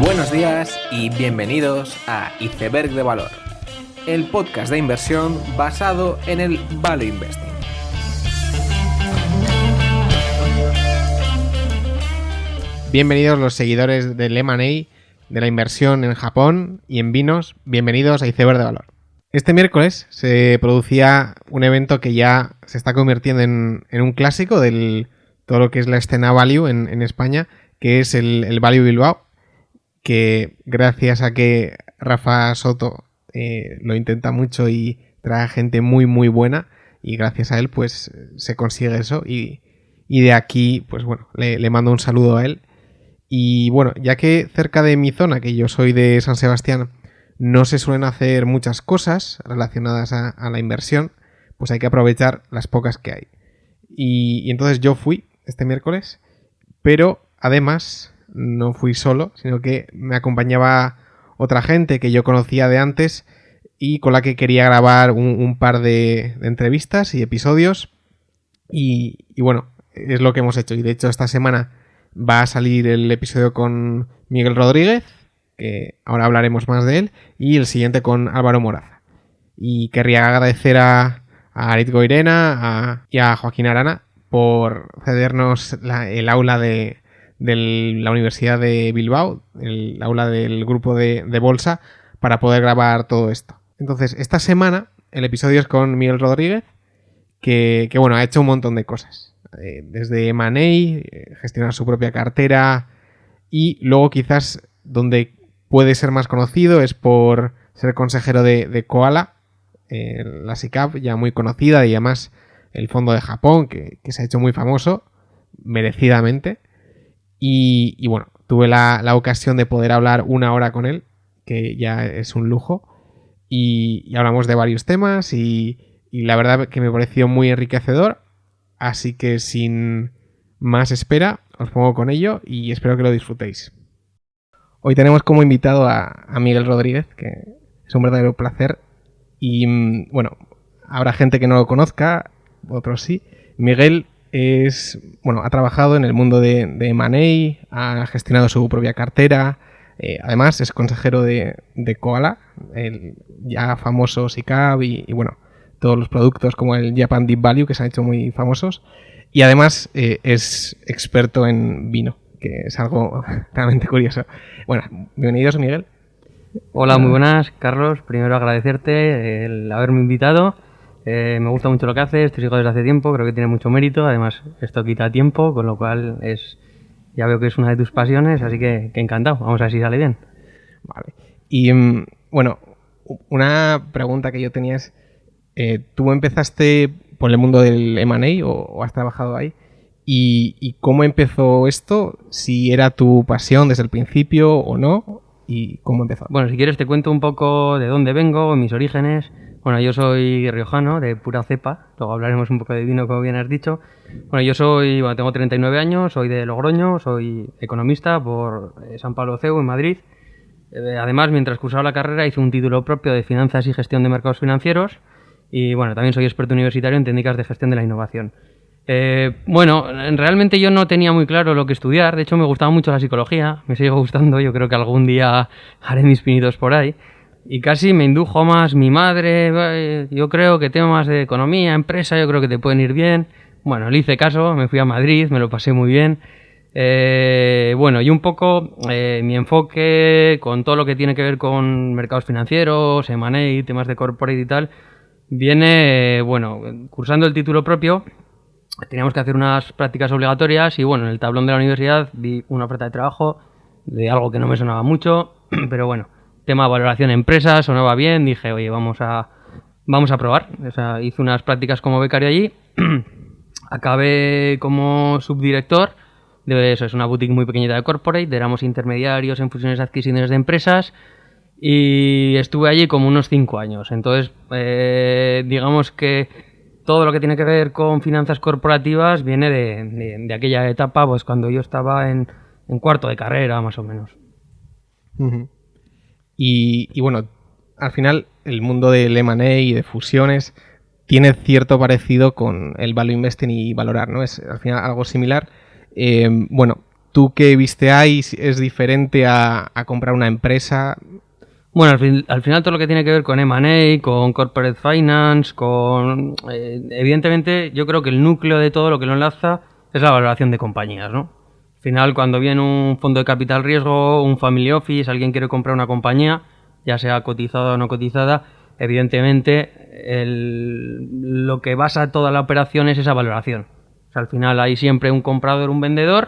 Buenos días y bienvenidos a Iceberg de Valor, el podcast de inversión basado en el Value Investing. Bienvenidos los seguidores del M&A, de la inversión en Japón y en vinos, bienvenidos a Iceberg de Valor. Este miércoles se producía un evento que ya se está convirtiendo en un clásico de todo lo que es la escena Value en España, que es el Value Bilbao, que gracias a que Rafa Soto lo intenta mucho y trae gente muy muy buena, y gracias a él pues se consigue eso, y de aquí pues bueno, le mando un saludo a él. Y bueno, ya que cerca de mi zona, que yo soy de San Sebastián, no se suelen hacer muchas cosas relacionadas a la inversión, pues hay que aprovechar las pocas que hay. Y entonces yo fui este miércoles, pero además no fui solo, sino que me acompañaba otra gente que yo conocía de antes y con la que quería grabar un par de entrevistas y episodios. Y bueno, es lo que hemos hecho. Y de hecho esta semana va a salir el episodio con Miguel Rodríguez, que ahora hablaremos más de él, y el siguiente con Álvaro Moraza. Y querría agradecer a Arit Goirena y a Joaquín Arana por cedernos el aula de la Universidad de Bilbao, el aula del grupo de bolsa, para poder grabar todo esto. Entonces, esta semana el episodio es con Miguel Rodríguez, que bueno, ha hecho un montón de cosas. Desde M&A, gestionar su propia cartera, y luego quizás donde puede ser más conocido es por ser consejero de Koala, la SICAV, ya muy conocida, y además el fondo de Japón, que se ha hecho muy famoso, merecidamente. Y bueno, tuve la ocasión de poder hablar una hora con él, que ya es un lujo, y hablamos de varios temas, y la verdad que me pareció muy enriquecedor, así que sin más espera os pongo con ello y espero que lo disfrutéis. Hoy tenemos como invitado a Miguel Rodríguez, que es un verdadero placer, y bueno, habrá gente que no lo conozca, otros sí. Miguel ha trabajado en el mundo de M&A, ha gestionado su propia cartera, además es consejero de Koala, el ya famoso SICAV, y bueno, todos los productos como el Japan Deep Value, que se han hecho muy famosos, y además es experto en vino, que es algo realmente curioso. Bueno, bienvenidos, Miguel. Hola, muy buenas, Carlos. Primero agradecerte el haberme invitado. Me gusta mucho lo que haces, te sigo desde hace tiempo, creo que tiene mucho mérito. Además, esto quita tiempo, con lo cual ya veo que es una de tus pasiones, así que encantado. Vamos a ver si sale bien. Vale. Y bueno, una pregunta que yo tenía es, ¿tú empezaste por el mundo del M&A o has trabajado ahí? ¿Y cómo empezó esto? ¿Si era tu pasión desde el principio o no? ¿Y cómo empezó? Bueno, si quieres te cuento un poco de dónde vengo, mis orígenes. Bueno, yo soy riojano, de pura cepa. Luego hablaremos un poco de vino, como bien has dicho. Bueno, tengo 39 años, soy de Logroño, soy economista por San Pablo CEU en Madrid. Además, mientras cursaba la carrera hice un título propio de Finanzas y Gestión de Mercados Financieros. Y bueno, también soy experto universitario en técnicas de gestión de la innovación. Realmente yo no tenía muy claro lo que estudiar. De hecho, me gustaba mucho la psicología, me sigue gustando. Yo creo que algún día haré mis pinitos por ahí. Y casi me indujo más mi madre. Yo creo que temas de economía, empresa, yo creo que te pueden ir bien. Bueno, le hice caso, me fui a Madrid, me lo pasé muy bien. Y un poco mi enfoque con todo lo que tiene que ver con mercados financieros, M&A, temas de corporate y tal, viene, cursando el título propio, teníamos que hacer unas prácticas obligatorias y en el tablón de la universidad vi una oferta de trabajo de algo que no me sonaba mucho, pero bueno, tema de valoración de empresas, sonaba bien, dije, oye, vamos a probar. O sea, hice unas prácticas como becario allí, acabé como subdirector de eso, es una boutique muy pequeñita de corporate, éramos intermediarios en fusiones y adquisiciones de empresas, y estuve allí como unos 5 años. Entonces, digamos que todo lo que tiene que ver con finanzas corporativas viene de aquella etapa, pues cuando yo estaba en cuarto de carrera, más o menos. Uh-huh. Y bueno, al final el mundo del M&A y de fusiones tiene cierto parecido con el value investing y valorar, ¿no? Es al final algo similar. ¿Tú qué viste ahí? ¿Es diferente a comprar una empresa? Bueno, al final todo lo que tiene que ver con M&A, con Corporate Finance, evidentemente yo creo que el núcleo de todo lo que lo enlaza es la valoración de compañías, ¿no? Al final, cuando viene un fondo de capital riesgo, un family office, alguien quiere comprar una compañía, ya sea cotizada o no cotizada, evidentemente lo que basa toda la operación es esa valoración. O sea, al final hay siempre un comprador, un vendedor,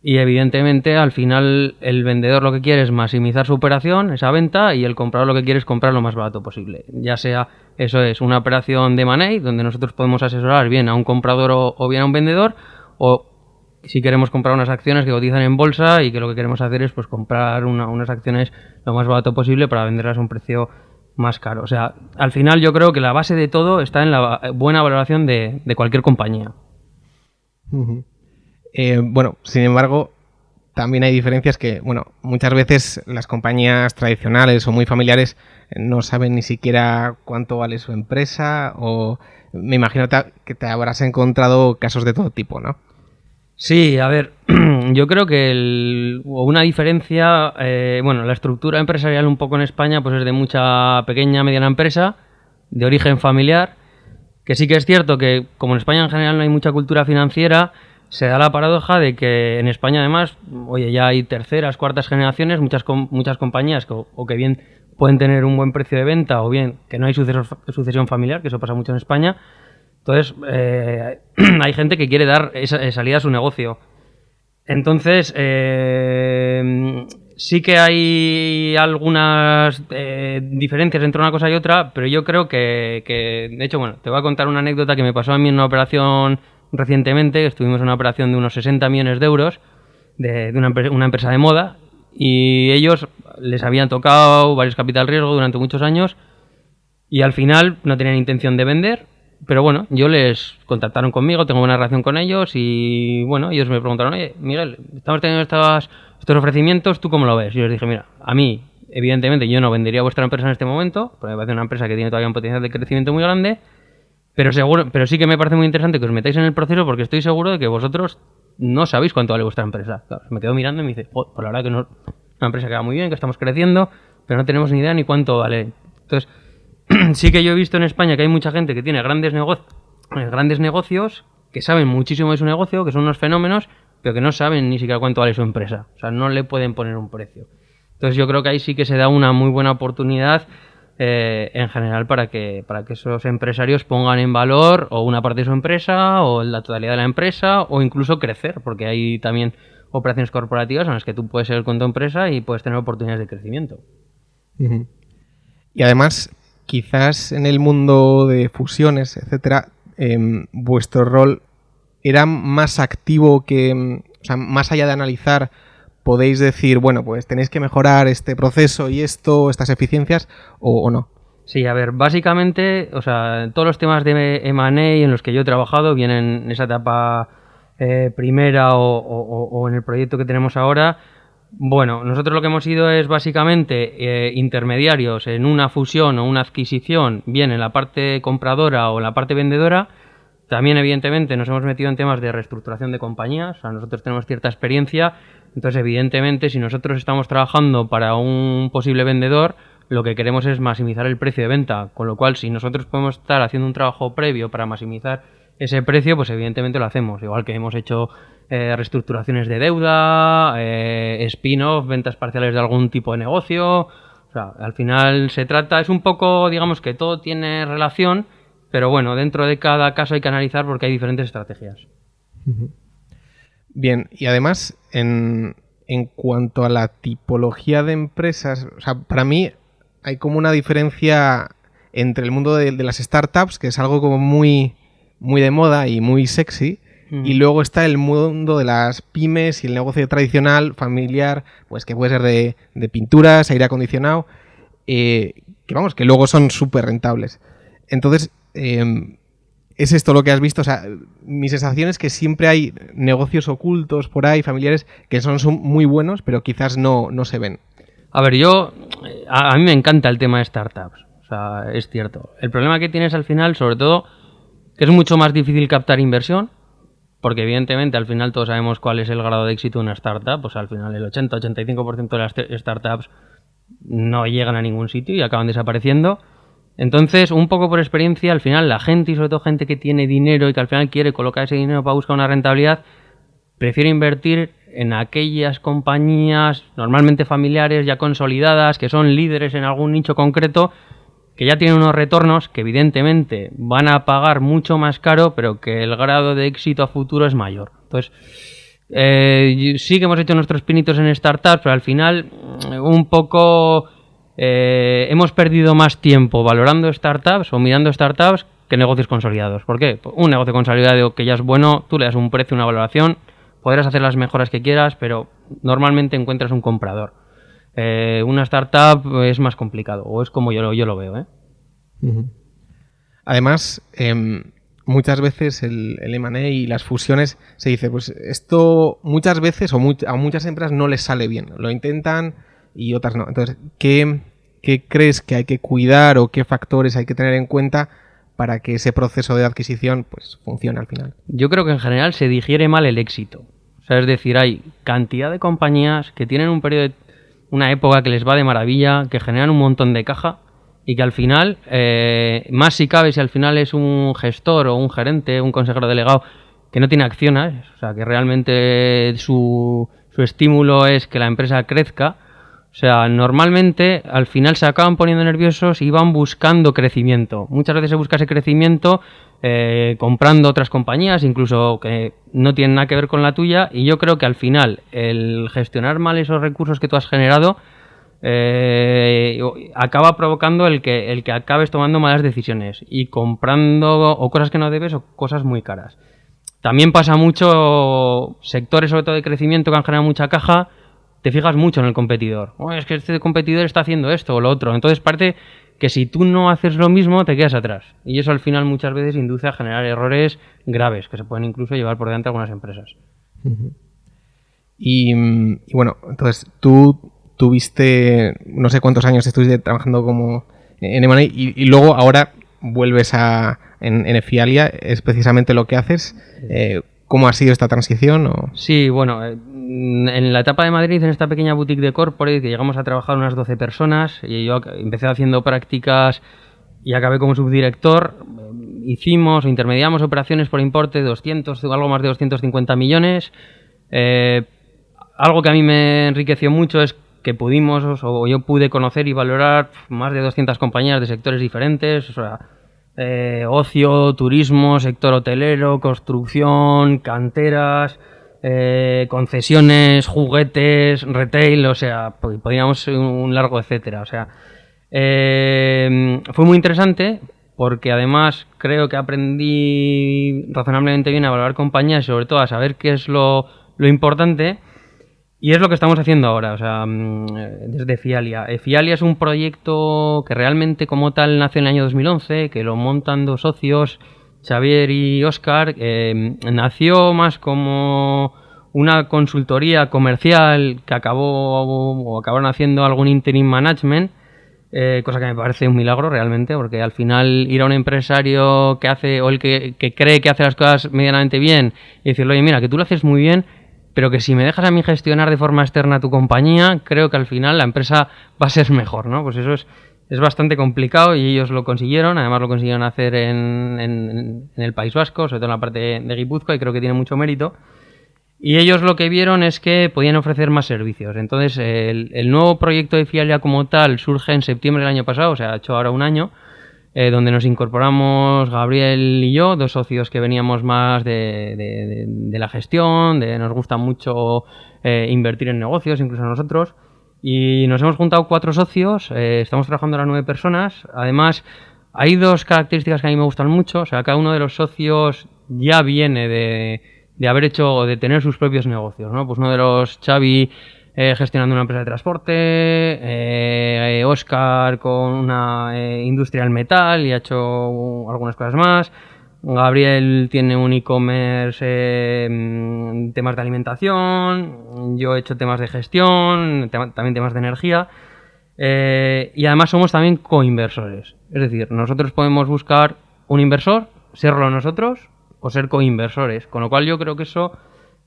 y evidentemente al final el vendedor lo que quiere es maximizar su operación, esa venta, y el comprador lo que quiere es comprar lo más barato posible. Ya sea, eso es, una operación de M&A, donde nosotros podemos asesorar bien a un comprador o bien a un vendedor, o si queremos comprar unas acciones que cotizan en bolsa y que lo que queremos hacer es pues comprar unas acciones lo más barato posible para venderlas a un precio más caro. O sea, al final yo creo que la base de todo está en la buena valoración de cualquier compañía. Uh-huh. Bueno, sin embargo, también hay diferencias que, bueno, muchas veces las compañías tradicionales o muy familiares no saben ni siquiera cuánto vale su empresa, o me imagino que te habrás encontrado casos de todo tipo, ¿no? Sí, a ver, yo creo que una diferencia, bueno, la estructura empresarial un poco en España pues es de mucha pequeña, mediana empresa, de origen familiar, que sí que es cierto que como en España en general no hay mucha cultura financiera, se da la paradoja de que en España además, oye, ya hay terceras, cuartas generaciones, muchas compañías que bien pueden tener un buen precio de venta o bien que no hay sucesión familiar, que eso pasa mucho en España. Entonces, hay gente que quiere dar salida a su negocio. Entonces, sí que hay algunas diferencias entre una cosa y otra, pero yo creo que, de hecho, bueno, te voy a contar una anécdota que me pasó a mí en una operación recientemente. Estuvimos en una operación de unos 60 millones de euros de una empresa de moda, y ellos les habían tocado varios capital riesgo durante muchos años y al final no tenían intención de vender. Pero bueno, yo les contactaron conmigo, tengo buena relación con ellos y bueno, ellos me preguntaron, oye, Miguel, estamos teniendo estos ofrecimientos, ¿tú cómo lo ves? Y yo les dije, mira, a mí, evidentemente, yo no vendería vuestra empresa en este momento, porque me parece una empresa que tiene todavía un potencial de crecimiento muy grande, pero sí que me parece muy interesante que os metáis en el proceso porque estoy seguro de que vosotros no sabéis cuánto vale vuestra empresa. Claro, me quedo mirando y me dice, pues la verdad que no, una empresa que va muy bien, que estamos creciendo, pero no tenemos ni idea ni cuánto vale. Entonces, sí que yo he visto en España que hay mucha gente que tiene grandes negocios, que saben muchísimo de su negocio, que son unos fenómenos, pero que no saben ni siquiera cuánto vale su empresa. O sea, no le pueden poner un precio. Entonces yo creo que ahí sí que se da una muy buena oportunidad en general para que esos empresarios pongan en valor o una parte de su empresa o la totalidad de la empresa o incluso crecer, porque hay también operaciones corporativas en las que tú puedes ser con tu empresa y puedes tener oportunidades de crecimiento. Uh-huh. Y además, quizás en el mundo de fusiones, etcétera, vuestro rol era más activo que, o sea, más allá de analizar, podéis decir, bueno, pues tenéis que mejorar este proceso y estas eficiencias, o no. Sí, a ver, básicamente, o sea, todos los temas de M&A en los que yo he trabajado vienen en esa etapa primera o en el proyecto que tenemos ahora. Bueno, nosotros lo que hemos sido es básicamente intermediarios en una fusión o una adquisición, bien en la parte compradora o en la parte vendedora. También, evidentemente, nos hemos metido en temas de reestructuración de compañías. O sea, nosotros tenemos cierta experiencia. Entonces, evidentemente, si nosotros estamos trabajando para un posible vendedor, lo que queremos es maximizar el precio de venta. Con lo cual, si nosotros podemos estar haciendo un trabajo previo para maximizar ese precio, pues evidentemente lo hacemos. Igual que hemos hecho reestructuraciones de deuda, spin-off, ventas parciales de algún tipo de negocio. O sea, al final se trata, es un poco, digamos que todo tiene relación, pero bueno, dentro de cada caso hay que analizar porque hay diferentes estrategias. Bien, y además, en cuanto a la tipología de empresas, o sea, para mí hay como una diferencia entre el mundo de las startups, que es algo como muy, muy de moda y muy sexy, y luego está el mundo de las pymes y el negocio tradicional, familiar, pues que puede ser de pinturas, aire acondicionado, que vamos, que luego son súper rentables. Entonces, ¿es esto lo que has visto? O sea, mi sensación es que siempre hay negocios ocultos por ahí, familiares, que son muy buenos, pero quizás no se ven. A ver, a mí me encanta el tema de startups. O sea, es cierto. El problema que tienes al final, sobre todo, que es mucho más difícil captar inversión. porque evidentemente al final todos sabemos cuál es el grado de éxito de una startup, pues al final el 80-85% de las startups no llegan a ningún sitio y acaban desapareciendo. Entonces, un poco por experiencia, al final la gente, y sobre todo gente que tiene dinero y que al final quiere colocar ese dinero para buscar una rentabilidad, prefiere invertir en aquellas compañías normalmente familiares, ya consolidadas, que son líderes en algún nicho concreto, que ya tienen unos retornos que evidentemente van a pagar mucho más caro, pero que el grado de éxito a futuro es mayor. Entonces, sí que hemos hecho nuestros pinitos en startups, pero al final un poco hemos perdido más tiempo valorando startups o mirando startups que negocios consolidados. ¿Por qué? Un negocio consolidado que ya es bueno, tú le das un precio, una valoración, podrás hacer las mejoras que quieras, pero normalmente encuentras un comprador. Una startup es más complicado, o es como yo lo veo, ¿eh? Además, muchas veces el M&A y las fusiones se dice, pues esto muchas veces a muchas empresas no les sale bien, lo intentan y otras no. Entonces, ¿qué crees que hay que cuidar o qué factores hay que tener en cuenta para que ese proceso de adquisición pues funcione al final? Yo creo que en general se digiere mal el éxito. O sea, es decir, hay cantidad de compañías que tienen un periodo, una época que les va de maravilla, que generan un montón de caja y que al final, más si cabe, si al final es un gestor o un gerente, un consejero delegado que no tiene acciones, o sea, que realmente su estímulo es que la empresa crezca. O sea, normalmente al final se acaban poniendo nerviosos y van buscando crecimiento. Muchas veces se busca ese crecimiento comprando otras compañías, incluso que no tienen nada que ver con la tuya, y yo creo que al final el gestionar mal esos recursos que tú has generado acaba provocando el que acabes tomando malas decisiones y comprando o cosas que no debes o cosas muy caras. También pasa mucho sectores sobre todo de crecimiento que han generado mucha caja. Te fijas mucho en el competidor. Es que este competidor está haciendo esto o lo otro. Entonces parece que si tú no haces lo mismo, te quedas atrás. Y eso al final muchas veces induce a generar errores graves, que se pueden incluso llevar por delante algunas empresas. Y bueno, entonces tú tuviste, no sé cuántos años estuviste trabajando como en M&A y luego ahora vuelves en Fialia, es precisamente lo que haces. ¿Cómo ha sido esta transición? ¿O? Sí, bueno, en la etapa de Madrid, en esta pequeña boutique de corporate, que llegamos a trabajar unas 12 personas, y yo empecé haciendo prácticas y acabé como subdirector. Hicimos o intermediamos operaciones por importe de algo más de 250 millones. Algo que a mí me enriqueció mucho es que pudimos, o yo pude conocer y valorar más de 200 compañías de sectores diferentes, o sea, ocio, turismo, sector hotelero, construcción, canteras, concesiones, juguetes, retail, o sea, podríamos un largo etcétera. O sea, fue muy interesante porque además creo que aprendí razonablemente bien a valorar compañías y sobre todo a saber qué es lo importante. Y es lo que estamos haciendo ahora, o sea, desde Fialia. Fialia es un proyecto que realmente como tal nace en el año 2011, que lo montan dos socios, Xavier y Óscar. Nació más como una consultoría comercial que acabaron haciendo algún interim management, cosa que me parece un milagro realmente, porque al final ir a un empresario que hace, o el que cree que hace las cosas medianamente bien, y decirle, oye, mira, que tú lo haces muy bien, pero que si me dejas a mí gestionar de forma externa tu compañía, creo que al final la empresa va a ser mejor, ¿no? Pues eso es bastante complicado y ellos lo consiguieron. Además lo consiguieron hacer en el País Vasco, sobre todo en la parte de Guipúzcoa, y creo que tiene mucho mérito. Y ellos lo que vieron es que podían ofrecer más servicios. Entonces el nuevo proyecto de Fialia como tal surge en septiembre del año pasado, o sea, ha hecho ahora un año, donde nos incorporamos Gabriel y yo, dos socios que veníamos más de la gestión, nos gusta mucho invertir en negocios, incluso a nosotros, y nos hemos juntado 4 socios, estamos trabajando ahora 9 personas. Además, hay dos características que a mí me gustan mucho, o sea, cada uno de los socios ya viene de haber hecho o de tener sus propios negocios, ¿no? Pues uno de los, Xavi, gestionando una empresa de transporte, Óscar con una industria del metal y ha hecho algunas cosas más. Gabriel tiene un e-commerce, temas de alimentación, yo he hecho temas de gestión, también temas de energía, y además somos también coinversores. Es decir, nosotros podemos buscar un inversor, serlo nosotros, o ser coinversores, con lo cual yo creo que eso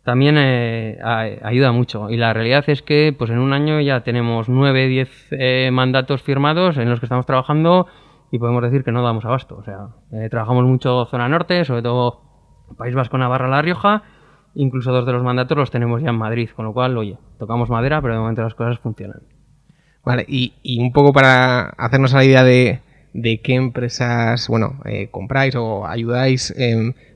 también ayuda mucho. Y la realidad es que pues en un año ya tenemos 9, 10 mandatos firmados en los que estamos trabajando y podemos decir que no damos abasto. O sea, trabajamos mucho zona norte, sobre todo País Vasco, Navarra, La Rioja. Incluso 2 de los mandatos los tenemos ya en Madrid, con lo cual, oye, tocamos madera, pero de momento las cosas funcionan. Vale, y un poco para hacernos la idea de qué empresas, compráis o ayudáis.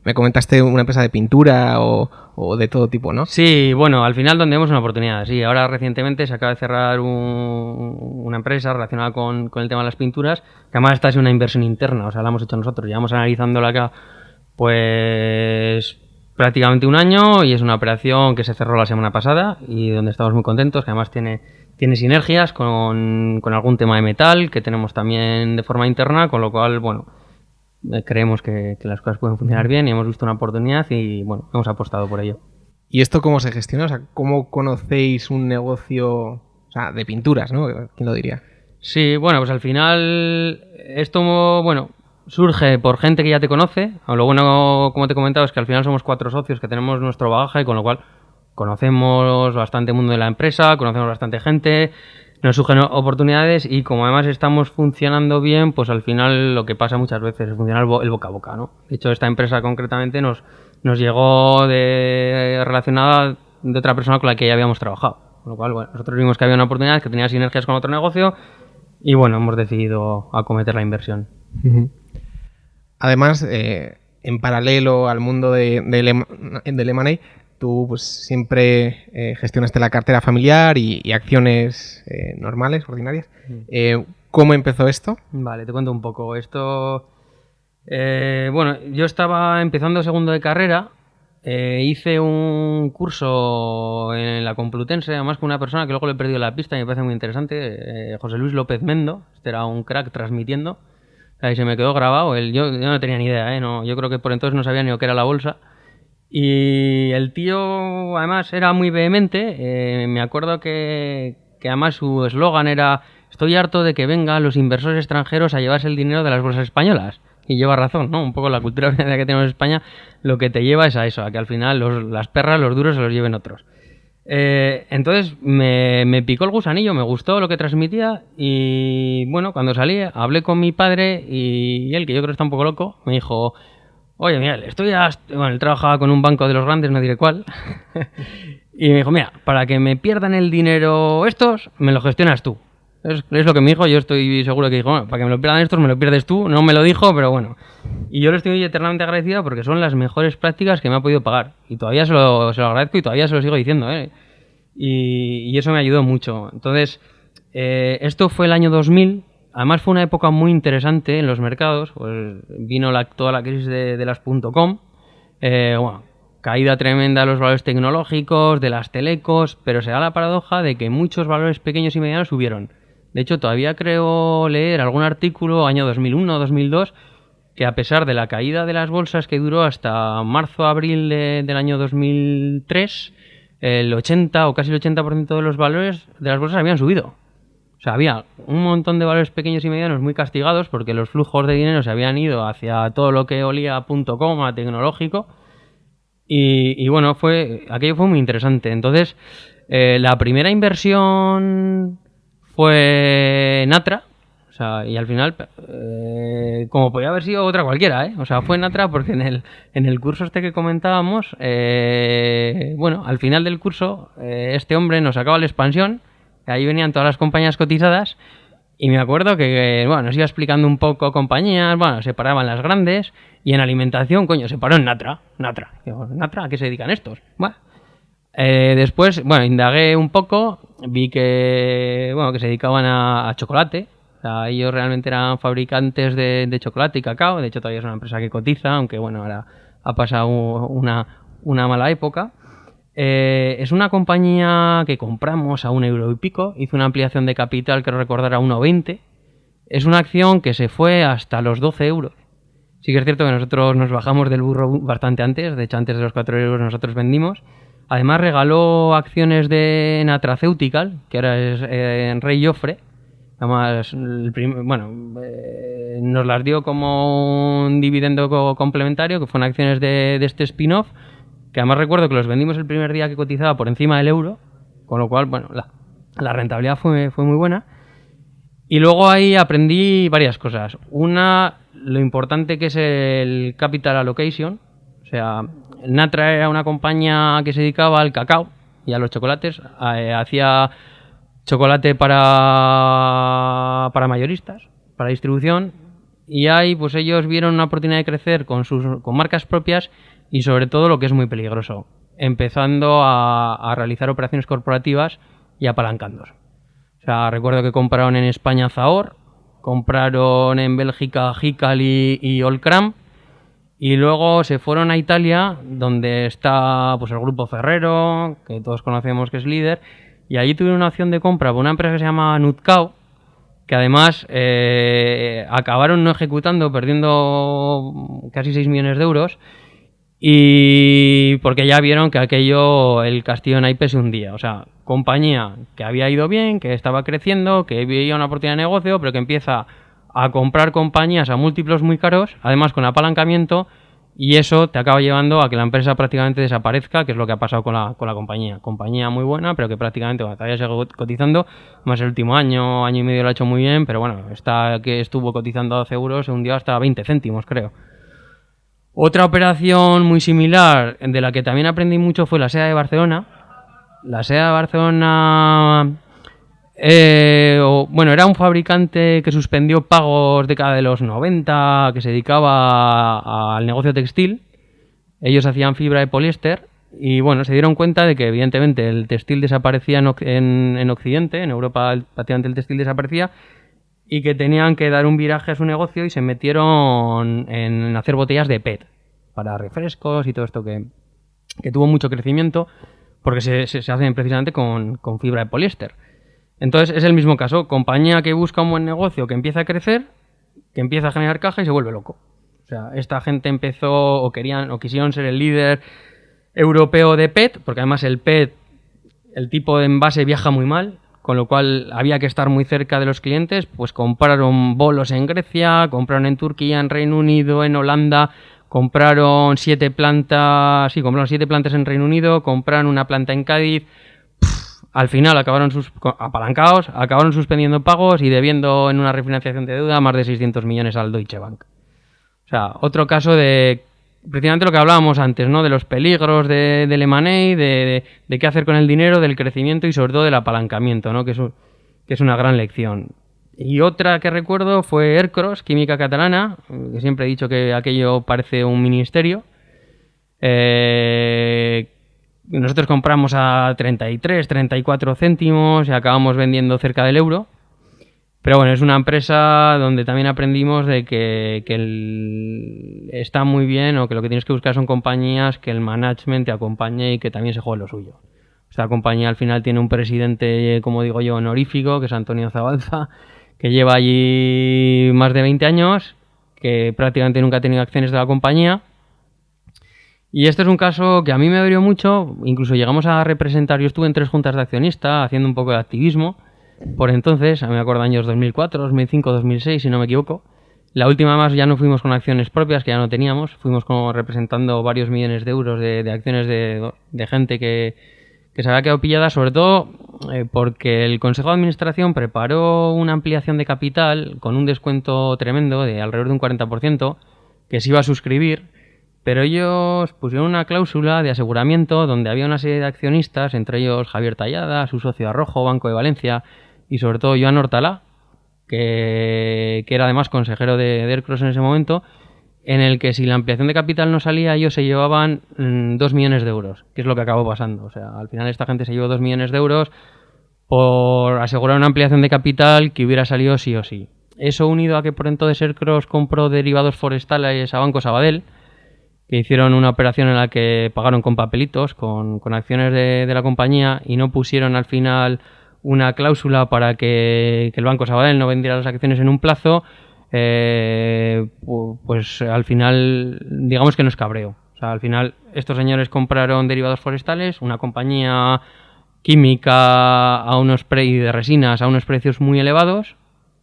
Me comentaste una empresa de pintura o de todo tipo, ¿no? Sí, bueno, al final donde vemos una oportunidad. Sí, ahora recientemente se acaba de cerrar una empresa relacionada con el tema de las pinturas, que además esta es una inversión interna, o sea, la hemos hecho nosotros. Llevamos analizándola acá, pues prácticamente un año, y es una operación que se cerró la semana pasada y donde estamos muy contentos, que además tiene sinergias con algún tema de metal que tenemos también de forma interna, con lo cual, bueno, creemos que las cosas pueden funcionar bien y hemos visto una oportunidad y, bueno, hemos apostado por ello. ¿Y esto cómo se gestiona? O sea, ¿cómo conocéis un negocio, o sea, de pinturas, ¿no? ¿Quién lo diría? Sí, bueno, pues al final esto, bueno, surge por gente que ya te conoce. Lo bueno, como te he comentado, es que al final somos 4 socios que tenemos nuestro bagaje, con lo cual conocemos bastante el mundo de la empresa, conocemos bastante gente, nos surgen oportunidades y como además estamos funcionando bien, pues al final lo que pasa muchas veces es funcionar el boca a boca, ¿no? De hecho, esta empresa concretamente nos llegó relacionada de otra persona con la que ya habíamos trabajado. Con lo cual, bueno, nosotros vimos que había una oportunidad, que tenía sinergias con otro negocio y, bueno, hemos decidido acometer la inversión. Además, en paralelo al mundo del M&A, tú pues siempre gestionaste la cartera familiar y acciones normales, ordinarias. ¿Cómo empezó esto? Vale, te cuento un poco. Esto, bueno, yo estaba empezando segundo de carrera, hice un curso en la Complutense, además con una persona que luego le he perdido la pista y me parece muy interesante, José Luis López Mendo. Este era un crack transmitiendo. Ahí se me quedó grabado. Yo no tenía ni idea, no, yo creo que por entonces no sabía ni lo que era la bolsa. Y el tío además era muy vehemente. Me acuerdo que además su eslogan era: estoy harto de que vengan los inversores extranjeros a llevarse el dinero de las bolsas españolas. Y lleva razón, ¿no? Un poco la cultura que tenemos en España lo que te lleva es a eso, a que al final las perras, los duros se los lleven otros. Entonces me picó el gusanillo, me gustó lo que transmitía y, bueno, cuando salí hablé con mi padre y él, que yo creo que está un poco loco, me dijo: oye, Miguel, bueno, él trabajaba con un banco de los grandes, no diré cuál, y me dijo: mira, para que me pierdan el dinero estos, me lo gestionas tú. Es lo que me dijo. Yo estoy seguro que dijo: bueno, para que me lo pierdan estos, me lo pierdes tú. No me lo dijo, pero bueno. Y yo le estoy eternamente agradecido porque son las mejores prácticas que me ha podido pagar. Y todavía se lo agradezco y todavía se lo sigo diciendo, ¿eh? Y eso me ayudó mucho. Entonces, esto fue el año 2000. Además fue una época muy interesante en los mercados. Pues vino toda la crisis de las .com. Bueno, caída tremenda de los valores tecnológicos, de las telecos, pero se da la paradoja de que muchos valores pequeños y medianos subieron. De hecho, todavía creo leer algún artículo, año 2001 o 2002, que a pesar de la caída de las bolsas que duró hasta marzo-abril del año 2003, el 80 o casi el 80% de los valores de las bolsas habían subido. O sea, había un montón de valores pequeños y medianos muy castigados porque los flujos de dinero se habían ido hacia todo lo que olía a .com, a tecnológico. Y bueno, aquello fue muy interesante. Entonces, la primera inversión fue Natra. O sea, y al final, como podía haber sido otra cualquiera, o sea, fue Natra porque en el curso este que comentábamos, bueno, al final del curso, este hombre nos sacaba la expansión, que ahí venían todas las compañías cotizadas, y me acuerdo que, bueno, nos iba explicando un poco compañías, bueno, se paraban las grandes, y en alimentación, coño, se paró en Natra. Digo, ¿Natra? ¿A qué se dedican estos? Bueno, después, bueno, indagué un poco, vi que, bueno, que se dedicaban a chocolate. O sea, ellos realmente eran fabricantes de chocolate y cacao. De hecho, todavía es una empresa que cotiza, aunque, bueno, ahora ha pasado una mala época. Es una compañía que compramos a €1 y pico. Hizo una ampliación de capital, creo recordar, a 1,20. Es una acción que se fue hasta los 12 euros. Sí que es cierto que nosotros nos bajamos del burro bastante antes. De hecho, antes de los 4 euros nosotros vendimos. Además, regaló acciones de Natraceutical, que ahora es Rey Jofre. Además, nos las dio como un dividendo complementario, que fueron acciones de este spin-off, que además recuerdo que los vendimos el primer día que cotizaba por encima del euro, con lo cual, bueno, la rentabilidad fue muy buena. Y luego ahí aprendí varias cosas. Una, lo importante que es el capital allocation. O sea, Natra era una compañía que se dedicaba al cacao y a los chocolates. Hacía chocolate para mayoristas, para distribución. Y ahí pues ellos vieron una oportunidad de crecer con marcas propias y sobre todo lo que es muy peligroso, empezando a realizar operaciones corporativas y apalancándose. O sea, recuerdo que compraron en España Zahor, compraron en Bélgica Hikal y Olcram, y luego se fueron a Italia, donde está pues el grupo Ferrero, que todos conocemos que es líder, y allí tuvieron una opción de compra por una empresa que se llama Nutcao, que además acabaron no ejecutando, perdiendo casi 6 millones de euros, y porque ya vieron que aquello, el castillo de naipes se hundía. O sea, compañía que había ido bien, que estaba creciendo, que veía una oportunidad de negocio, pero que empieza a comprar compañías a múltiplos muy caros, además con apalancamiento, y eso te acaba llevando a que la empresa prácticamente desaparezca, que es lo que ha pasado con la compañía. Compañía muy buena, pero que prácticamente todavía sigue cotizando. Más el último año y medio lo ha hecho muy bien, pero bueno, esta que estuvo cotizando a 12 euros se hundió hasta 20 céntimos, creo. Otra operación muy similar, de la que también aprendí mucho, fue la SEA de Barcelona. La SEA de Barcelona, era un fabricante que suspendió pagos década de los 90, que se dedicaba al negocio textil. Ellos hacían fibra de poliéster y bueno, se dieron cuenta de que evidentemente el textil desaparecía en Occidente, en Europa prácticamente el textil desaparecía, y que tenían que dar un viraje a su negocio y se metieron en hacer botellas de PET para refrescos y todo esto que tuvo mucho crecimiento porque se hacen precisamente con fibra de poliéster. Entonces es el mismo caso, compañía que busca un buen negocio, que empieza a crecer, que empieza a generar caja y se vuelve loco. O sea, esta gente empezó o quisieron ser el líder europeo de PET, porque además el PET, el tipo de envase viaja muy mal, con lo cual había que estar muy cerca de los clientes. Pues compraron bolos en Grecia, compraron en Turquía, en Reino Unido, en Holanda, compraron 7 plantas en Reino Unido, compraron una planta en Cádiz. Al final acabaron apalancados, acabaron suspendiendo pagos y debiendo en una refinanciación de deuda más de 600 millones al Deutsche Bank. O sea, otro caso de precisamente lo que hablábamos antes, ¿no? De los peligros del M&A, de qué hacer con el dinero, del crecimiento y sobre todo del apalancamiento, ¿no? Que es una gran lección. Y otra que recuerdo fue Ercros, química catalana, que siempre he dicho que aquello parece un ministerio. Nosotros compramos a 33, 34 céntimos y acabamos vendiendo cerca del euro. Pero bueno, es una empresa donde también aprendimos de que está muy bien, o que lo que tienes que buscar son compañías que el management te acompañe y que también se juegue lo suyo. Esta compañía al final tiene un presidente, como digo yo, honorífico, que es Antonio Zabalza, que lleva allí más de 20 años, que prácticamente nunca ha tenido acciones de la compañía. Y este es un caso que a mí me dolió mucho, incluso llegamos a representar, yo estuve en 3 juntas de accionistas haciendo un poco de activismo. Por entonces, me acuerdo años 2004, 2005, 2006, si no me equivoco. La última más ya no fuimos con acciones propias, que ya no teníamos. Fuimos como representando varios millones de euros de acciones de gente que se había quedado pillada, sobre todo porque el Consejo de Administración preparó una ampliación de capital con un descuento tremendo de alrededor de un 40% que se iba a suscribir, pero ellos pusieron una cláusula de aseguramiento donde había una serie de accionistas, entre ellos Javier Tallada, su socio Arrojo, Banco de Valencia, y sobre todo Joan Hortalá, que era además consejero de Ercros en ese momento, en el que si la ampliación de capital no salía, ellos se llevaban 2 millones de euros, que es lo que acabó pasando. O sea, al final esta gente se llevó 2 millones de euros por asegurar una ampliación de capital que hubiera salido sí o sí. Eso unido a que por entonces Ercros compró derivados forestales a Banco Sabadell, que hicieron una operación en la que pagaron con papelitos, con acciones de la compañía, y no pusieron al final una cláusula para que el Banco Sabadell no vendiera las acciones en un plazo, pues al final digamos que nos cabreó. O sea, al final estos señores compraron derivados forestales, una compañía química y de resinas a unos precios muy elevados,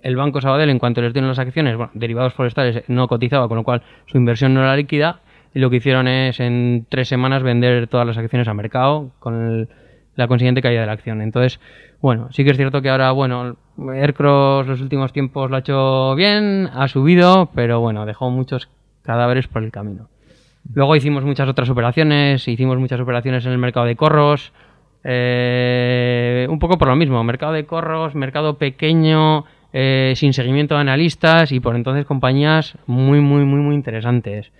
el Banco Sabadell, en cuanto les dieron las acciones, bueno, derivados forestales no cotizaba, con lo cual su inversión no era líquida, y lo que hicieron es en 3 semanas vender todas las acciones a mercado con la consiguiente caída de la acción. Entonces, bueno, sí que es cierto que ahora, bueno, Aircross los últimos tiempos lo ha hecho bien, ha subido, pero bueno, dejó muchos cadáveres por el camino. Luego hicimos muchas otras operaciones, en el mercado de corros, un poco por lo mismo, mercado de corros, mercado pequeño, sin seguimiento de analistas y por entonces compañías muy interesantes.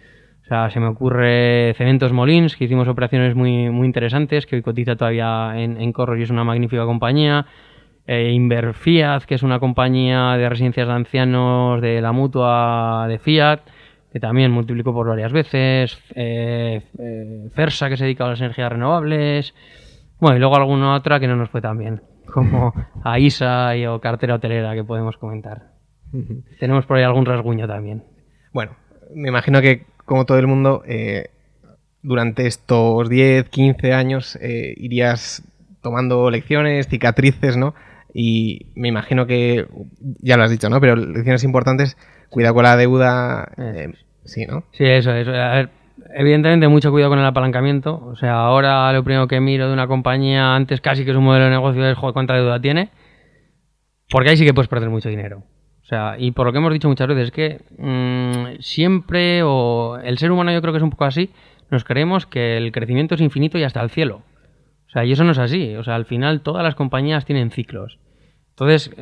O sea, se me ocurre Cementos Molins, que hicimos operaciones muy interesantes, que hoy cotiza todavía en corros y es una magnífica compañía. Inverfiat, que es una compañía de residencias de ancianos de la mutua de Fiat, que también multiplicó por varias veces. Fersa, que se dedica a las energías renovables. Bueno, y luego alguna otra que no nos fue tan bien, como AISA o cartera hotelera, que podemos comentar. Tenemos por ahí algún rasguño también. Bueno, me imagino que, como todo el mundo, durante estos 10, 15 años irías tomando lecciones, cicatrices, ¿no? Y me imagino que, ya lo has dicho, ¿no? Pero lecciones importantes, cuidado con la deuda, sí, ¿no? Sí, eso. A ver, evidentemente mucho cuidado con el apalancamiento. O sea, ahora lo primero que miro de una compañía, antes casi que es un modelo de negocio, es joder, cuánta deuda tiene. Porque ahí sí que puedes perder mucho dinero. O sea, y por lo que hemos dicho muchas veces, es que siempre, o el ser humano yo creo que es un poco así, nos creemos que el crecimiento es infinito y hasta el cielo. O sea, y eso no es así. O sea, al final todas las compañías tienen ciclos. Entonces,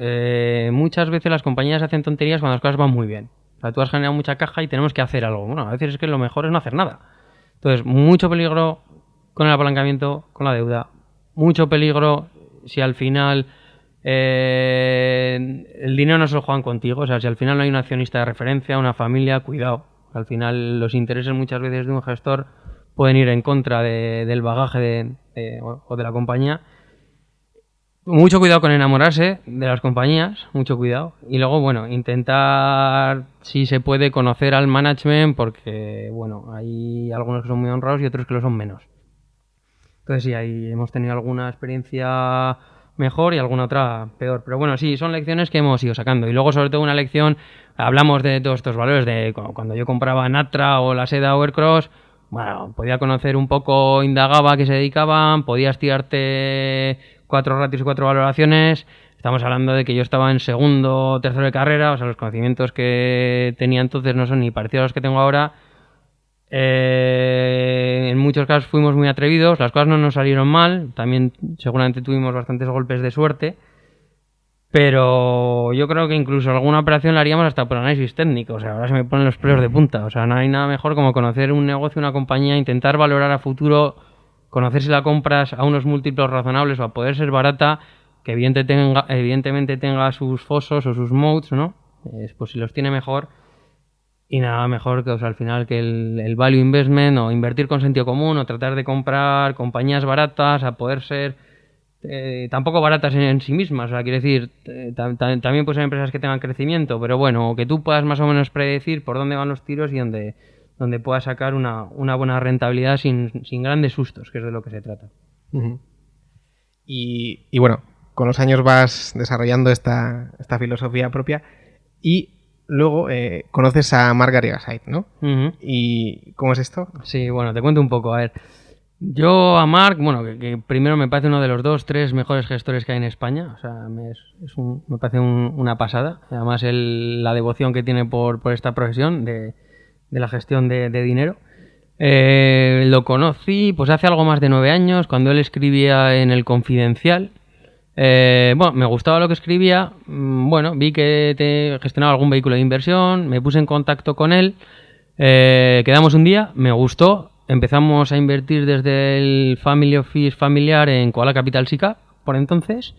muchas veces las compañías hacen tonterías cuando las cosas van muy bien. O sea, tú has generado mucha caja y tenemos que hacer algo. Bueno, a veces es que lo mejor es no hacer nada. Entonces, mucho peligro con el apalancamiento, con la deuda. Mucho peligro si al final el dinero no se lo juegan contigo. O sea, si al final no hay un accionista de referencia, una familia, cuidado. Al final los intereses muchas veces de un gestor pueden ir en contra del bagaje o de la compañía. Mucho cuidado con enamorarse de las compañías, mucho cuidado. Y luego, bueno, intentar, si se puede, conocer al management, porque, bueno, hay algunos que son muy honrados y otros que lo son menos. Entonces sí, ahí hemos tenido alguna experiencia mejor y alguna otra peor. Pero bueno, sí, son lecciones que hemos ido sacando. Y luego, sobre todo, una lección, hablamos de todos estos valores, de cuando yo compraba Natra o la Seda o Aircross, bueno, podía conocer un poco, indagaba a qué se dedicaban, podías tirarte 4 ratios y 4 valoraciones. Estamos hablando de que yo estaba en segundo o tercero de carrera, o sea, los conocimientos que tenía entonces no son ni parecidos a los que tengo ahora. En muchos casos fuimos muy atrevidos, las cosas no nos salieron mal, también seguramente tuvimos bastantes golpes de suerte, pero yo creo que incluso alguna operación la haríamos hasta por análisis técnico. O sea, ahora se me ponen los pelos de punta. O sea, no hay nada mejor como conocer un negocio, una compañía, intentar valorar a futuro, conocer si la compras a unos múltiplos razonables o a poder ser barata, que evidentemente tenga sus fosos o sus moats, ¿no? Pues si los tiene mejor. Y nada mejor que, o sea, al final, que el value investment, o invertir con sentido común, o tratar de comprar compañías baratas, a poder ser tampoco baratas en sí mismas. O sea, quiere decir, también pueden ser empresas que tengan crecimiento, pero bueno, que tú puedas más o menos predecir por dónde van los tiros y donde puedas sacar una buena rentabilidad sin grandes sustos, que es de lo que se trata. Uh-huh. Y bueno, con los años vas desarrollando esta filosofía propia y luego conoces a Marc Garrigues, ¿no? Uh-huh. ¿Y cómo es esto? Sí, bueno, te cuento un poco. A ver, yo a Marc, bueno, que primero me parece uno de los 2-3 mejores gestores que hay en España. O sea, me parece una pasada. Además, la devoción que tiene por esta profesión de la gestión de dinero. Lo conocí pues hace algo más de 9 años, cuando él escribía en El Confidencial. Bueno, me gustaba lo que escribía. Bueno, vi que gestionaba algún vehículo de inversión, me puse en contacto con él, quedamos un día, me gustó, empezamos a invertir desde el Family Office familiar en Koala Capital SICAV, por entonces.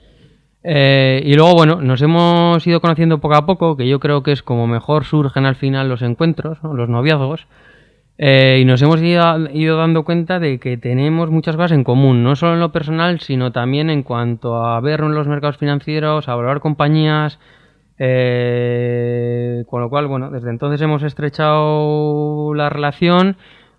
Y luego, bueno, nos hemos ido conociendo poco a poco, que yo creo que es como mejor surgen al final los encuentros, ¿no? Los noviazgos. Y nos hemos ido dando cuenta de que tenemos muchas cosas en común, no solo en lo personal, sino también en cuanto a ver en los mercados financieros, a valorar compañías. Con lo cual, bueno, desde entonces hemos estrechado la relación.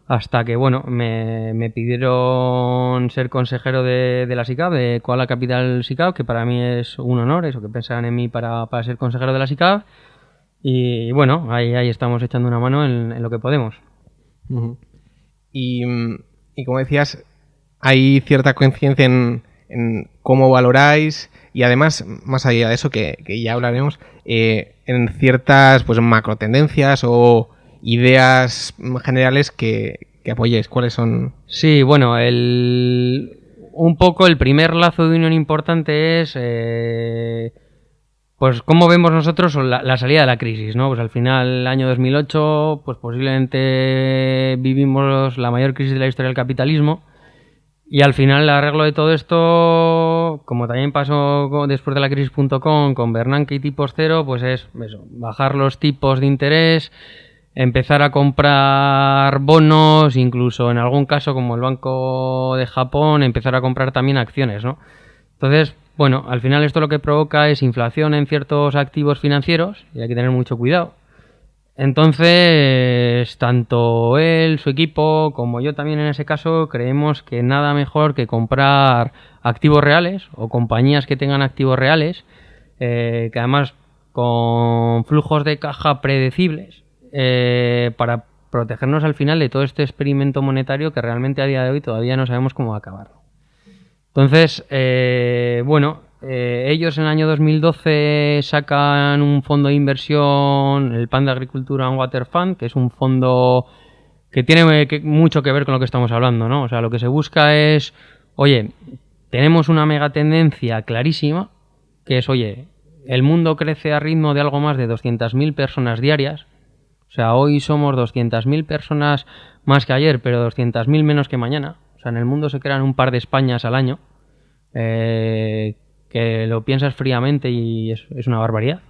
hasta que, bueno, me pidieron ser consejero de la SICAV, de Koala Capital SICAV, que para mí es un honor, eso, que pensaran en mí para ser consejero de la SICAV. Y bueno, ahí estamos echando una mano en lo que podemos. Uh-huh. Y como decías, hay cierta conciencia en cómo valoráis y además, más allá de eso, que ya hablaremos, en ciertas pues macro tendencias o ideas generales que apoyéis. ¿Cuáles son? Sí, bueno, un poco el primer lazo de unión importante es pues cómo vemos nosotros la salida de la crisis, ¿no? Pues al final, el año 2008, pues posiblemente vivimos la mayor crisis de la historia del capitalismo. Y al final el arreglo de todo esto, como también pasó después de la crisis.com con Bernanke y tipos cero, pues es eso, bajar los tipos de interés, empezar a comprar bonos, incluso en algún caso como el Banco de Japón, empezar a comprar también acciones, ¿no? Entonces, bueno, al final esto lo que provoca es inflación en ciertos activos financieros y hay que tener mucho cuidado. Entonces, tanto él, su equipo, como yo también en ese caso, creemos que nada mejor que comprar activos reales o compañías que tengan activos reales, que además con flujos de caja predecibles, para protegernos al final de todo este experimento monetario que realmente a día de hoy todavía no sabemos cómo va a acabar. Entonces, ellos en el año 2012 sacan un fondo de inversión, el Panda Agricultura and Water Fund, que es un fondo que tiene mucho que ver con lo que estamos hablando, ¿no? O sea, lo que se busca es, oye, tenemos una megatendencia clarísima, que es, oye, el mundo crece a ritmo de algo más de 200.000 personas diarias. O sea, hoy somos 200.000 personas más que ayer, pero 200.000 menos que mañana. O sea, en el mundo se crean un par de Españas al año. Que lo piensas fríamente y es una barbaridad.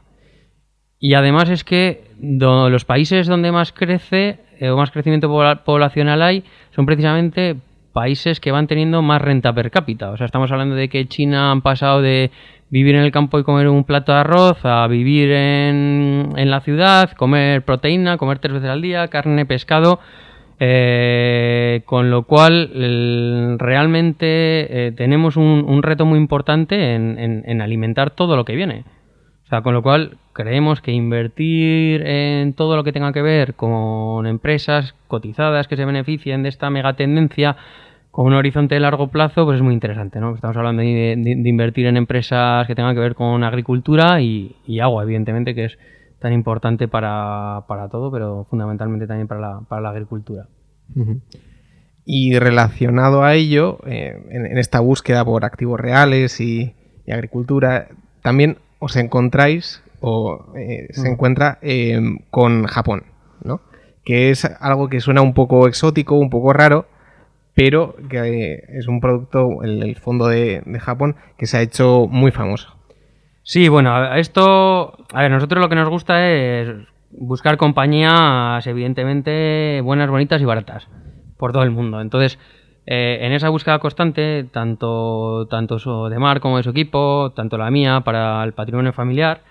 Y además es que los países donde más crece o más crecimiento poblacional hay son precisamente países que van teniendo más renta per cápita. O sea, estamos hablando de que China han pasado de vivir en el campo y comer un plato de arroz a vivir en la ciudad, comer proteína, comer 3 veces al día, carne, pescado. Con lo cual realmente tenemos un reto muy importante en alimentar todo lo que viene. O sea, con lo cual creemos que invertir en todo lo que tenga que ver con empresas cotizadas que se beneficien de esta megatendencia con un horizonte de largo plazo, pues es muy interesante, ¿no? Estamos hablando de invertir en empresas que tengan que ver con agricultura y agua, evidentemente, que es tan importante para todo, pero fundamentalmente también para la agricultura. Uh-huh. Y relacionado a ello, en esta búsqueda por activos reales y agricultura, también os encontráis o se encuentra con Japón, ¿no? Que es algo que suena un poco exótico, un poco raro, pero que es un producto, el fondo de Japón, que se ha hecho muy famoso. Sí, bueno, a ver, nosotros lo que nos gusta es buscar compañías, evidentemente, buenas, bonitas y baratas, por todo el mundo. Entonces, en esa búsqueda constante, tanto de Mar como de su equipo, tanto la mía para el patrimonio familiar,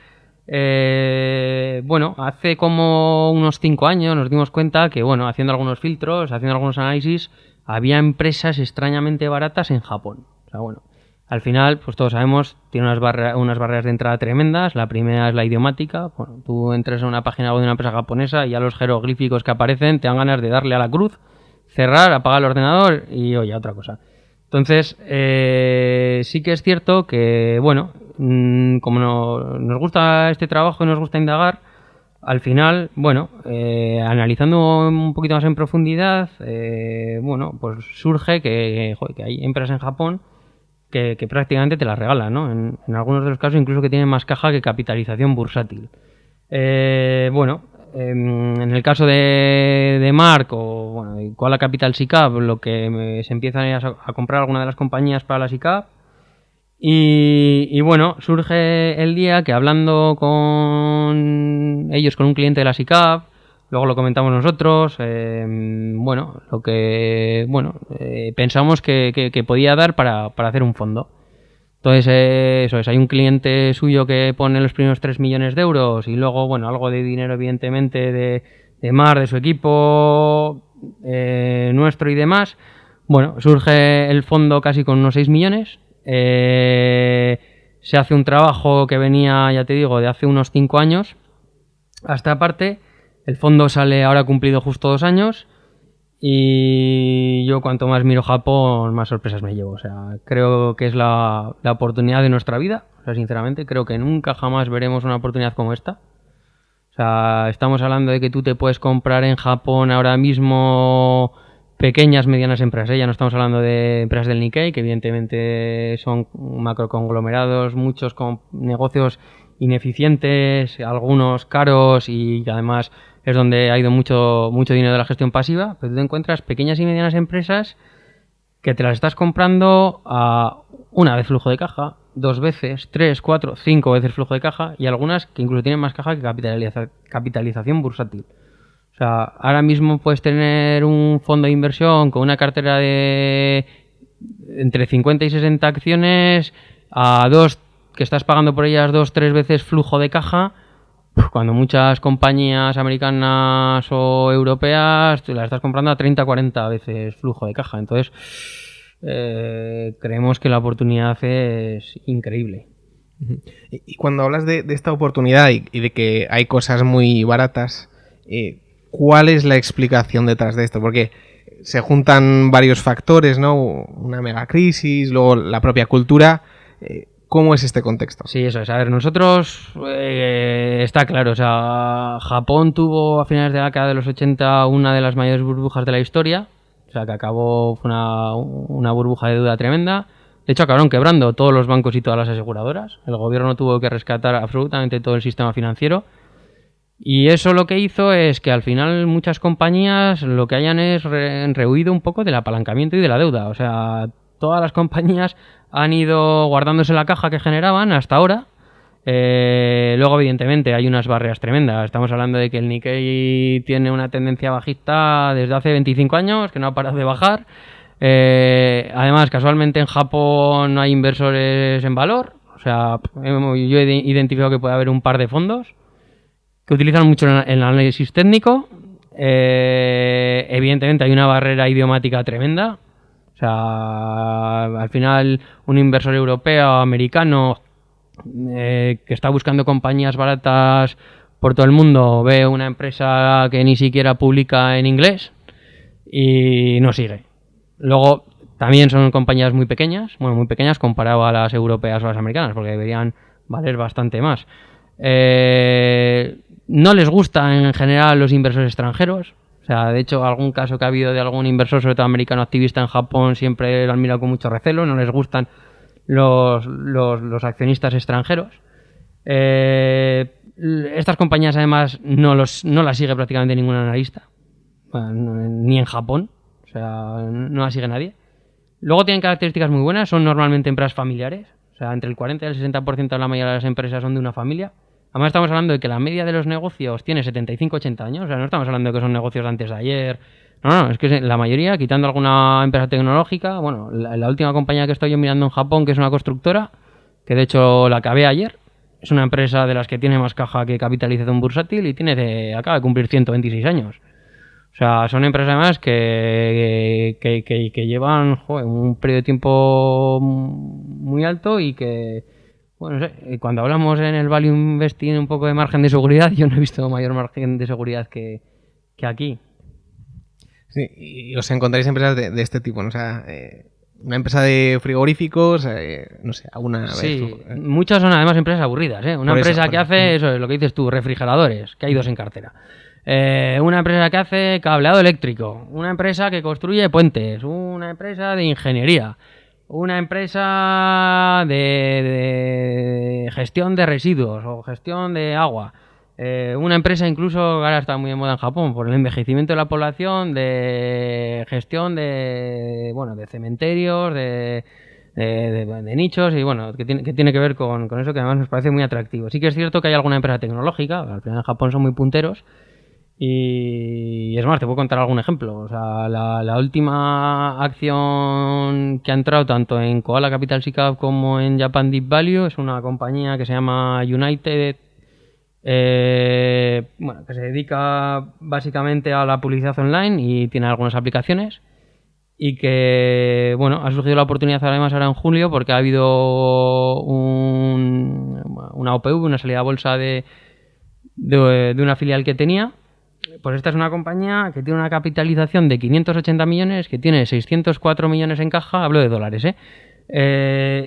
hace como unos 5 años nos dimos cuenta que, bueno, haciendo algunos filtros, haciendo algunos análisis, había empresas extrañamente baratas en Japón. O sea, bueno, al final, pues todos sabemos, tiene unas barreras de entrada tremendas. La primera es la idiomática. Bueno, tú entras a una página web de una empresa japonesa y ya los jeroglíficos que aparecen te dan ganas de darle a la cruz, cerrar, apagar el ordenador y, oye, otra cosa. Entonces, sí que es cierto que, bueno, como nos gusta este trabajo y nos gusta indagar, al final, bueno, analizando un poquito más en profundidad, pues surge que hay empresas en Japón que prácticamente te las regalan, ¿no? En algunos de los casos incluso que tienen más caja que capitalización bursátil. En el caso de Mark o bueno, de Koala Capital SICAV, lo que se empiezan a comprar algunas de las compañías para la SICAV. Y bueno, surge el día que hablando con ellos, con un cliente de la SICAV, luego lo comentamos nosotros, pensamos que podía dar para hacer un fondo. Entonces, eso es, hay un cliente suyo que pone los primeros 3 millones de euros y luego, bueno, algo de dinero evidentemente de Mar, de su equipo, nuestro y demás. Bueno, surge el fondo casi con unos 6 millones. Se hace un trabajo que venía, ya te digo, de hace unos 5 años. Hasta aparte, el fondo sale ahora cumplido justo 2 años. Y yo cuanto más miro Japón, más sorpresas me llevo. O sea, creo que es la oportunidad de nuestra vida. O sea, sinceramente, creo que nunca jamás veremos una oportunidad como esta. O sea, estamos hablando de que tú te puedes comprar en Japón ahora mismo pequeñas, medianas empresas, ¿eh? Ya no estamos hablando de empresas del Nikkei, que evidentemente son macroconglomerados, muchos con negocios ineficientes, algunos caros y además es donde ha ido mucho dinero de la gestión pasiva, pero tú te encuentras pequeñas y medianas empresas que te las estás comprando a una vez flujo de caja, 2 veces, 3, 4, 5 veces flujo de caja y algunas que incluso tienen más caja que capitalización bursátil. O sea, ahora mismo puedes tener un fondo de inversión con una cartera de entre 50 y 60 acciones a que estás pagando por ellas 2-3 veces flujo de caja, cuando muchas compañías americanas o europeas te las estás comprando a 30-40 veces flujo de caja. Entonces, creemos que la oportunidad es increíble. Y cuando hablas de esta oportunidad y de que hay cosas muy baratas, ¿cuál es la explicación detrás de esto? Porque se juntan varios factores, ¿no? Una megacrisis, luego la propia cultura. ¿Cómo es este contexto? Sí, eso es. A ver, nosotros está claro, o sea, Japón tuvo a finales de la década de los 80 una de las mayores burbujas de la historia, o sea, que acabó, fue una burbuja de deuda tremenda. De hecho, acabaron quebrando todos los bancos y todas las aseguradoras. El gobierno tuvo que rescatar absolutamente todo el sistema financiero. Y eso lo que hizo es que al final muchas compañías lo que hayan es rehuido un poco del apalancamiento y de la deuda. O sea, todas las compañías han ido guardándose la caja que generaban hasta ahora. Luego, evidentemente, hay unas barreras tremendas. Estamos hablando de que el Nikkei tiene una tendencia bajista desde hace 25 años, que no ha parado de bajar. Además, casualmente en Japón no hay inversores en valor. O sea, yo he identificado que puede haber un par de fondos que utilizan mucho el análisis técnico. Evidentemente hay una barrera idiomática tremenda. O sea, al final un inversor europeo o americano que está buscando compañías baratas por todo el mundo ve una empresa que ni siquiera publica en inglés y no sigue. Luego también son compañías muy pequeñas comparado a las europeas o a las americanas, porque deberían valer bastante más. No les gustan en general los inversores extranjeros. O sea, de hecho, algún caso que ha habido de algún inversor, sobre todo americano, activista en Japón, siempre lo han mirado con mucho recelo. No les gustan los accionistas extranjeros. Estas compañías, además, no las sigue prácticamente ningún analista. Bueno, ni en Japón. O sea, no las sigue nadie. Luego tienen características muy buenas. Son normalmente empresas familiares. O sea, entre el 40 y el 60% de la mayoría de las empresas son de una familia. Además estamos hablando de que la media de los negocios tiene 75-80 años. O sea, no estamos hablando de que son negocios de antes de ayer. No, es que la mayoría, quitando alguna empresa tecnológica. Bueno, la última compañía que estoy yo mirando en Japón, que es una constructora, que de hecho la acabé ayer. Es una empresa de las que tiene más caja que capitalización bursátil y acaba de cumplir 126 años. O sea, son empresas además que llevan un periodo de tiempo muy alto y que, bueno, no sé, cuando hablamos en el Value Investing un poco de margen de seguridad, yo no he visto mayor margen de seguridad que aquí. Sí, y os encontráis empresas de este tipo, ¿no? O sea, una empresa de frigoríficos, no sé, alguna sí, vez. Muchas son además empresas aburridas, ¿eh? Una empresa que hace, eso es lo que dices tú, refrigeradores, que hay 2 en cartera. Una empresa que hace cableado eléctrico, una empresa que construye puentes, una empresa de ingeniería, una empresa de gestión de residuos o gestión de agua, una empresa incluso que ahora está muy de moda en Japón por el envejecimiento de la población, de gestión de cementerios, de nichos y bueno, que tiene que ver con eso, que además nos parece muy atractivo. Sí que es cierto que hay alguna empresa tecnológica, al final en Japón son muy punteros. Y es más, te puedo contar algún ejemplo. O sea, la última acción que ha entrado tanto en Koala Capital SICAV como en Japan Deep Value es una compañía que se llama United bueno, que se dedica básicamente a la publicidad online y tiene algunas aplicaciones. Y que, bueno, ha surgido la oportunidad además ahora en julio porque ha habido una OPV, una salida a bolsa de una filial que tenía. Pues esta es una compañía que tiene una capitalización de 580 millones, que tiene 604 millones en caja, hablo de dólares,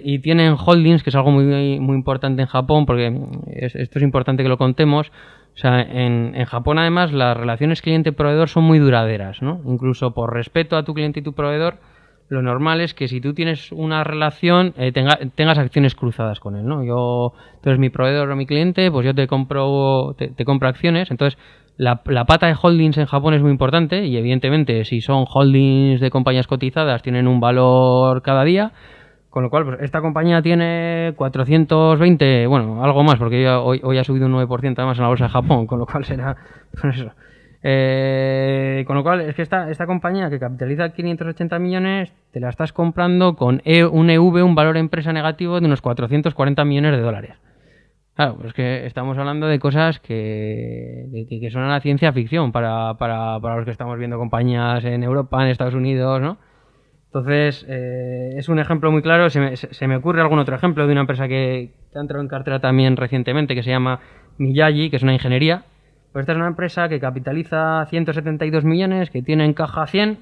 y tienen holdings, que es algo muy, muy importante en Japón, porque esto es importante que lo contemos. O sea, en Japón además las relaciones cliente-proveedor son muy duraderas, ¿no? Incluso por respeto a tu cliente y tu proveedor, lo normal es que si tú tienes una relación, tengas acciones cruzadas con él, ¿no? Tú eres mi proveedor o mi cliente, pues yo te compro acciones. Entonces, la pata de holdings en Japón es muy importante y evidentemente si son holdings de compañías cotizadas tienen un valor cada día. Con lo cual, pues esta compañía tiene 420, bueno, algo más, porque hoy ha subido un 9% además en la bolsa de Japón, con lo cual será pues eso. Con lo cual, es que esta compañía que capitaliza 580 millones, te la estás comprando con un EV, un valor empresa negativo de unos 440 millones de dólares. Claro, pues es que estamos hablando de cosas que son a la ciencia ficción para los que estamos viendo compañías en Europa, en Estados Unidos, ¿no? Entonces, es un ejemplo muy claro. Se me ocurre algún otro ejemplo de una empresa que ha entrado en cartera también recientemente, que se llama Miyagi, que es una ingeniería. Pues esta es una empresa que capitaliza 172 millones, que tiene en caja 100,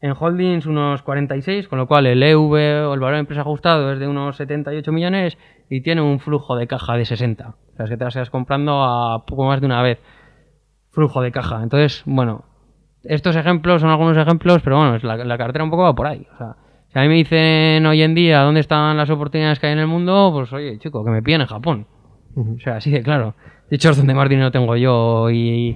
en holdings unos 46, con lo cual el EV o el valor de empresa ajustado es de unos 78 millones y tiene un flujo de caja de 60. O sea, es que te las estás comprando a poco más de una vez flujo de caja. Entonces, bueno, estos ejemplos son algunos ejemplos, pero bueno, la cartera un poco va por ahí. O sea, si a mí me dicen hoy en día dónde están las oportunidades que hay en el mundo, pues oye, chico, que me pillen en Japón. O sea, así de claro. De hecho, es donde más dinero tengo yo y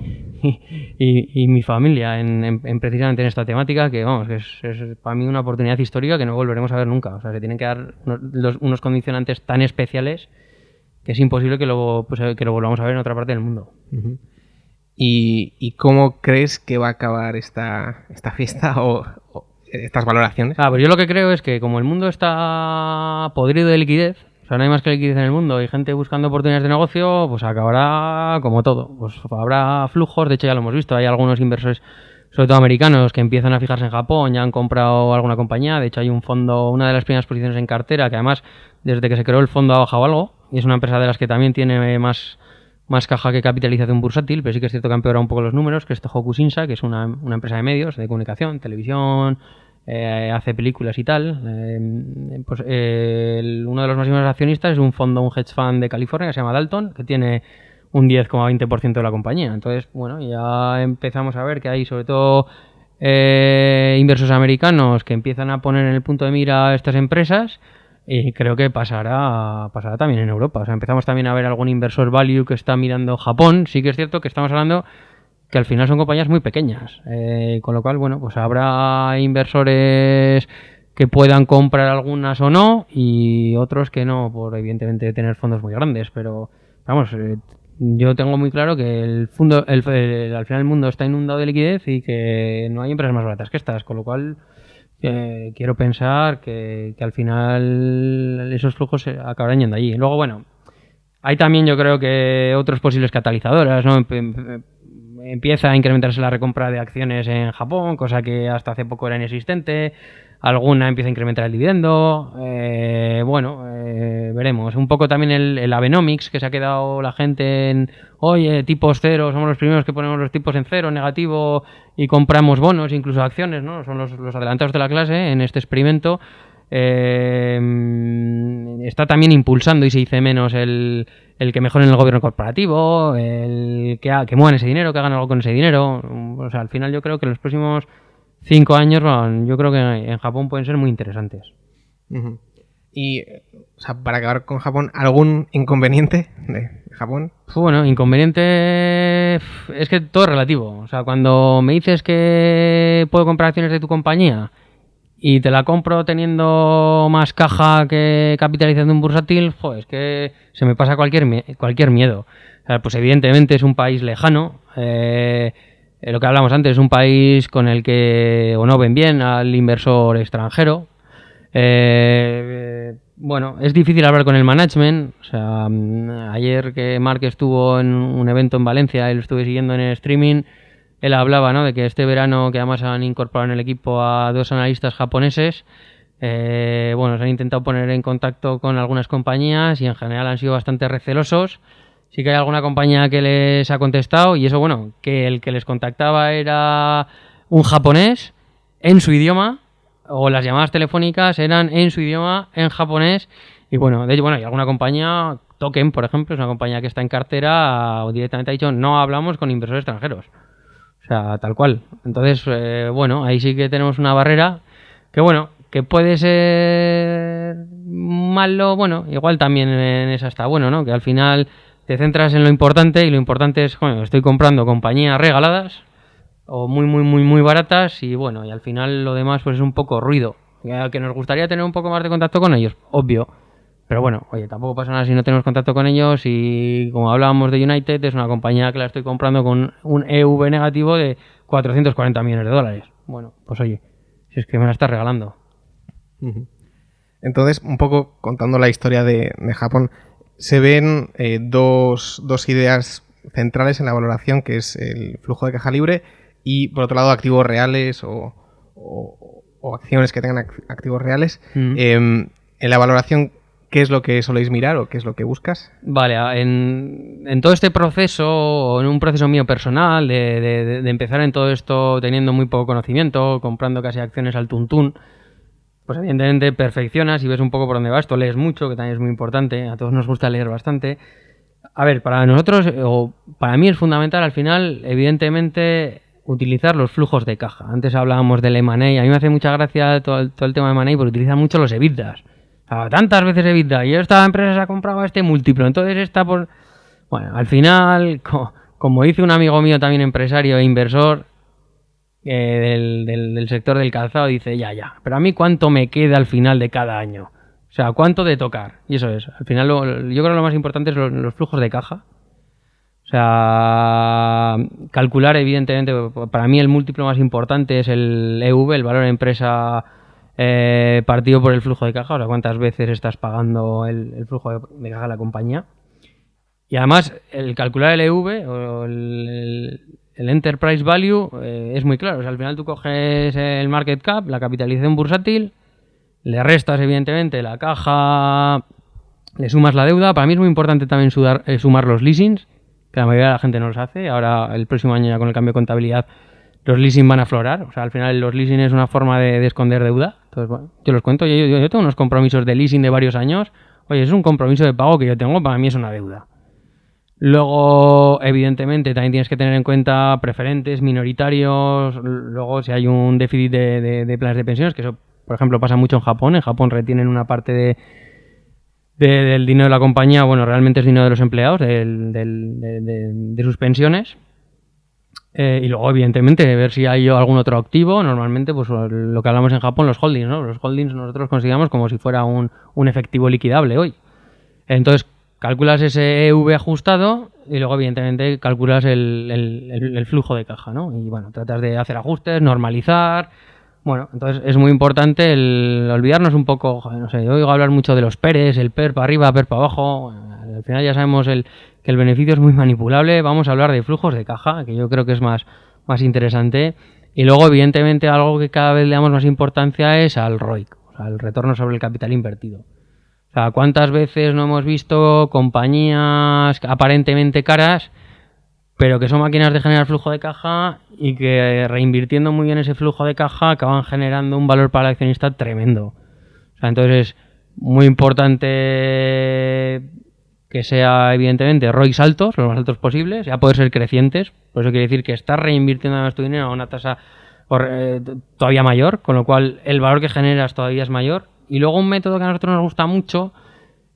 mi familia en precisamente en esta temática, que vamos, que es para mí una oportunidad histórica que no volveremos a ver nunca. O sea, se tienen que dar unos condicionantes tan especiales que es imposible que lo volvamos a ver en otra parte del mundo. ¿Y cómo crees que va a acabar esta fiesta o estas valoraciones? Pues yo lo que creo es que como el mundo está podrido de liquidez, o sea, no hay más que liquidez en el mundo, hay gente buscando oportunidades de negocio, pues acabará como todo. Pues habrá flujos, de hecho ya lo hemos visto, hay algunos inversores, sobre todo americanos, que empiezan a fijarse en Japón, ya han comprado alguna compañía. De hecho hay un fondo, una de las primeras posiciones en cartera, que además desde que se creó el fondo ha bajado algo, y es una empresa de las que también tiene más caja que capitalización bursátil, pero sí que es cierto que han empeorado un poco los números, que es Tohoku Shinsa, que es una empresa de medios, de comunicación, televisión, hace películas y tal. Uno de los máximos accionistas es un hedge fund de California que se llama Dalton, que tiene un 10,20% de la compañía. Entonces, bueno, ya empezamos a ver que hay sobre todo inversores americanos que empiezan a poner en el punto de mira a estas empresas. Y creo que pasará también en Europa. O sea, empezamos también a ver algún inversor value que está mirando Japón. Sí que es cierto que estamos hablando que al final son compañías muy pequeñas. Con lo cual, bueno, pues habrá inversores que puedan comprar algunas o no y otros que no, por evidentemente tener fondos muy grandes. Pero, vamos, yo tengo muy claro que al final el mundo está inundado de liquidez y que no hay empresas más baratas que estas. Con lo cual, quiero pensar que al final esos flujos acabarán yendo allí. Luego, bueno, hay también yo creo que otros posibles catalizadoras, ¿no? Empieza a incrementarse la recompra de acciones en Japón, cosa que hasta hace poco era inexistente. Alguna empieza a incrementar el dividendo. Veremos. Un poco también el Abenomics, que se ha quedado la gente en, oye, tipos cero, somos los primeros que ponemos los tipos en cero, negativo, y compramos bonos, incluso acciones, ¿no? Son los adelantados de la clase en este experimento. Está también impulsando, y se dice menos, el que mejoren el gobierno corporativo, el que muevan ese dinero, que hagan algo con ese dinero. O sea, al final yo creo que en los próximos 5 años, yo creo que en Japón pueden ser muy interesantes. Uh-huh. Y, o sea, para acabar con Japón, ¿algún inconveniente de Japón? Bueno, inconveniente es que todo es relativo. O sea, cuando me dices que puedo comprar acciones de tu compañía y te la compro teniendo más caja que capitalización un bursátil, es que se me pasa cualquier miedo. O sea, pues evidentemente es un país lejano. Lo que hablamos antes, es un país con el que o no ven bien al inversor extranjero. Bueno, es difícil hablar con el management. O sea, ayer que Mark estuvo en un evento en Valencia, lo estuve siguiendo en el streaming, él hablaba, ¿no?, de que este verano, que además han incorporado en el equipo a 2 analistas japoneses, bueno, se han intentado poner en contacto con algunas compañías y en general han sido bastante recelosos. Sí que hay alguna compañía que les ha contestado y eso, bueno, que el que les contactaba era un japonés en su idioma, o las llamadas telefónicas eran en su idioma, en japonés. Y bueno, de hecho, bueno, hay alguna compañía, Token, por ejemplo, es una compañía que está en cartera, o directamente ha dicho, no hablamos con inversores extranjeros. O sea, tal cual. Entonces, bueno, ahí sí que tenemos una barrera que, bueno, que puede ser malo, bueno, igual también en esa está bueno, ¿no? Que al final te centras en lo importante y lo importante es, bueno, estoy comprando compañías regaladas o muy baratas y bueno, y al final lo demás pues es un poco ruido. Que nos gustaría tener un poco más de contacto con ellos, obvio. Pero bueno, oye, tampoco pasa nada si no tenemos contacto con ellos y como hablábamos de United, es una compañía que la estoy comprando con un EV negativo de 440 millones de dólares. Bueno, pues oye, si es que me la estás regalando. Entonces, un poco contando la historia de Japón, se ven dos ideas centrales en la valoración, que es el flujo de caja libre y, por otro lado, activos reales o acciones que tengan activos reales. En la valoración, ¿qué es lo que soléis mirar o qué es lo que buscas? Vale, en todo este proceso, o en un proceso mío personal, de empezar en todo esto teniendo muy poco conocimiento, comprando casi acciones al tuntún, pues evidentemente perfeccionas y ves un poco por dónde va esto, lees mucho, que también es muy importante, a todos nos gusta leer bastante. A ver, para nosotros, o para mí es fundamental al final, evidentemente, utilizar los flujos de caja. Antes hablábamos del M&A, a mí me hace mucha gracia todo el tema de M&A porque utilizan mucho los EBITDAs. O sea, tantas veces EBITDA, y esta empresa se ha comprado a este múltiplo, entonces está por... Bueno, al final, como dice un amigo mío también empresario e inversor, del sector del calzado, dice ya, pero a mí cuánto me queda al final de cada año, o sea, cuánto de tocar, y eso es, al final yo creo que lo más importante es los flujos de caja, o sea, calcular evidentemente, para mí el múltiplo más importante es el EV, el valor de empresa partido por el flujo de caja, o sea, cuántas veces estás pagando el flujo de caja de la compañía, y además el calcular el EV o el Enterprise Value es muy claro. O sea, al final tú coges el market cap, la capitalización bursátil, le restas evidentemente la caja, le sumas la deuda. Para mí es muy importante también sumar los leasings, que la mayoría de la gente no los hace. Ahora, el próximo año ya con el cambio de contabilidad, los leasing van a aflorar. O sea, al final los leasing es una forma de esconder deuda. Entonces, bueno, yo los cuento. Yo tengo unos compromisos de leasing de varios años. Oye, es un compromiso de pago que yo tengo, para mí es una deuda. Luego, evidentemente, también tienes que tener en cuenta preferentes, minoritarios. Luego, si hay un déficit de planes de pensiones, que eso, por ejemplo, pasa mucho en Japón. En Japón retienen una parte del dinero de la compañía. Bueno, realmente es dinero de los empleados, de sus pensiones. Y luego, evidentemente, ver si hay algún otro activo. Normalmente, pues lo que hablamos en Japón, los holdings, ¿no? Los holdings nosotros los consideramos como si fuera un efectivo liquidable hoy. Entonces, calculas ese EV ajustado y luego, evidentemente, calculas el flujo de caja, ¿no? Y bueno, tratas de hacer ajustes, normalizar. Bueno, entonces es muy importante el olvidarnos un poco, no sé, yo oigo hablar mucho de los PERs, el PER para arriba, PER para abajo. Al final ya sabemos que el beneficio es muy manipulable. Vamos a hablar de flujos de caja, que yo creo que es más interesante. Y luego, evidentemente, algo que cada vez le damos más importancia es al ROIC, o sea, el retorno sobre el capital invertido. O sea, ¿cuántas veces no hemos visto compañías aparentemente caras, pero que son máquinas de generar flujo de caja y que reinvirtiendo muy bien ese flujo de caja acaban generando un valor para el accionista tremendo? O sea, entonces es muy importante que sea, evidentemente, ROIs altos, los más altos posibles, ya poder ser crecientes. Por eso quiere decir que estás reinvirtiendo más tu dinero a una tasa todavía mayor, con lo cual el valor que generas todavía es mayor. Y luego un método que a nosotros nos gusta mucho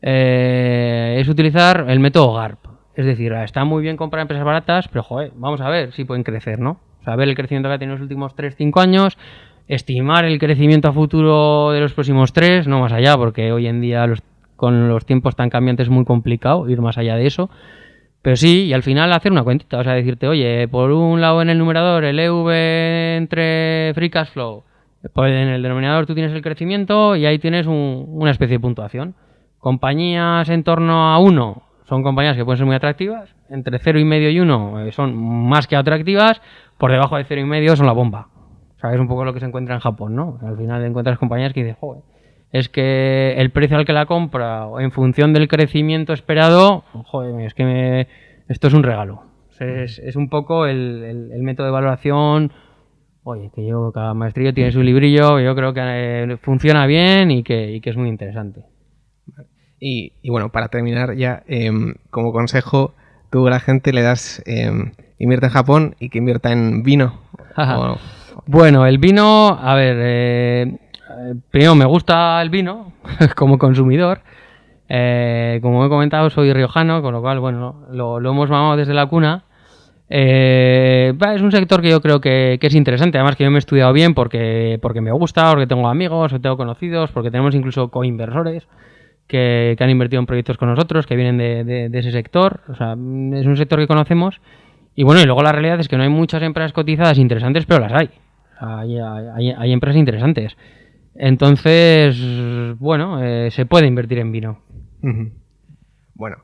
es utilizar el método GARP. Es decir, está muy bien comprar empresas baratas, pero joder, vamos a ver si pueden crecer, ¿no? O sea, ver el crecimiento que ha tenido en los últimos 3-5 años, estimar el crecimiento a futuro de los próximos 3, no más allá, porque hoy en día con los tiempos tan cambiantes es muy complicado ir más allá de eso. Pero sí, y al final hacer una cuentita, o sea, decirte, oye, por un lado en el numerador el EV entre Free Cash Flow Pues en el denominador tú tienes el crecimiento y ahí tienes una especie de puntuación. Compañías en torno a 1 son compañías que pueden ser muy atractivas. Entre 0,5 y 1 son más que atractivas. Por debajo de 0,5 son la bomba. O sea, es un poco lo que se encuentra en Japón, ¿no? Al final encuentras compañías que dices, joder, es que el precio al que la compra en función del crecimiento esperado, joder, es que esto es un regalo. Es un poco el método de valoración. Oye, que cada maestrillo tiene su librillo, yo creo que funciona bien y que es muy interesante. Y bueno, para terminar ya, como consejo, tú a la gente le das, invierte en Japón y que invierta en vino. ¿O? Bueno, el vino, a ver, primero me gusta el vino como consumidor. Como he comentado, soy riojano, con lo cual, bueno, lo hemos mamado desde la cuna. Es un sector que yo creo que es interesante, además que yo me he estudiado bien porque me gusta, porque tengo amigos, porque tengo conocidos, porque tenemos incluso coinversores que han invertido en proyectos con nosotros, que vienen de ese sector. O sea, es un sector que conocemos. Y bueno, y luego la realidad es que no hay muchas empresas cotizadas interesantes, pero las hay. Hay empresas interesantes. Entonces, bueno, se puede invertir en vino. Bueno,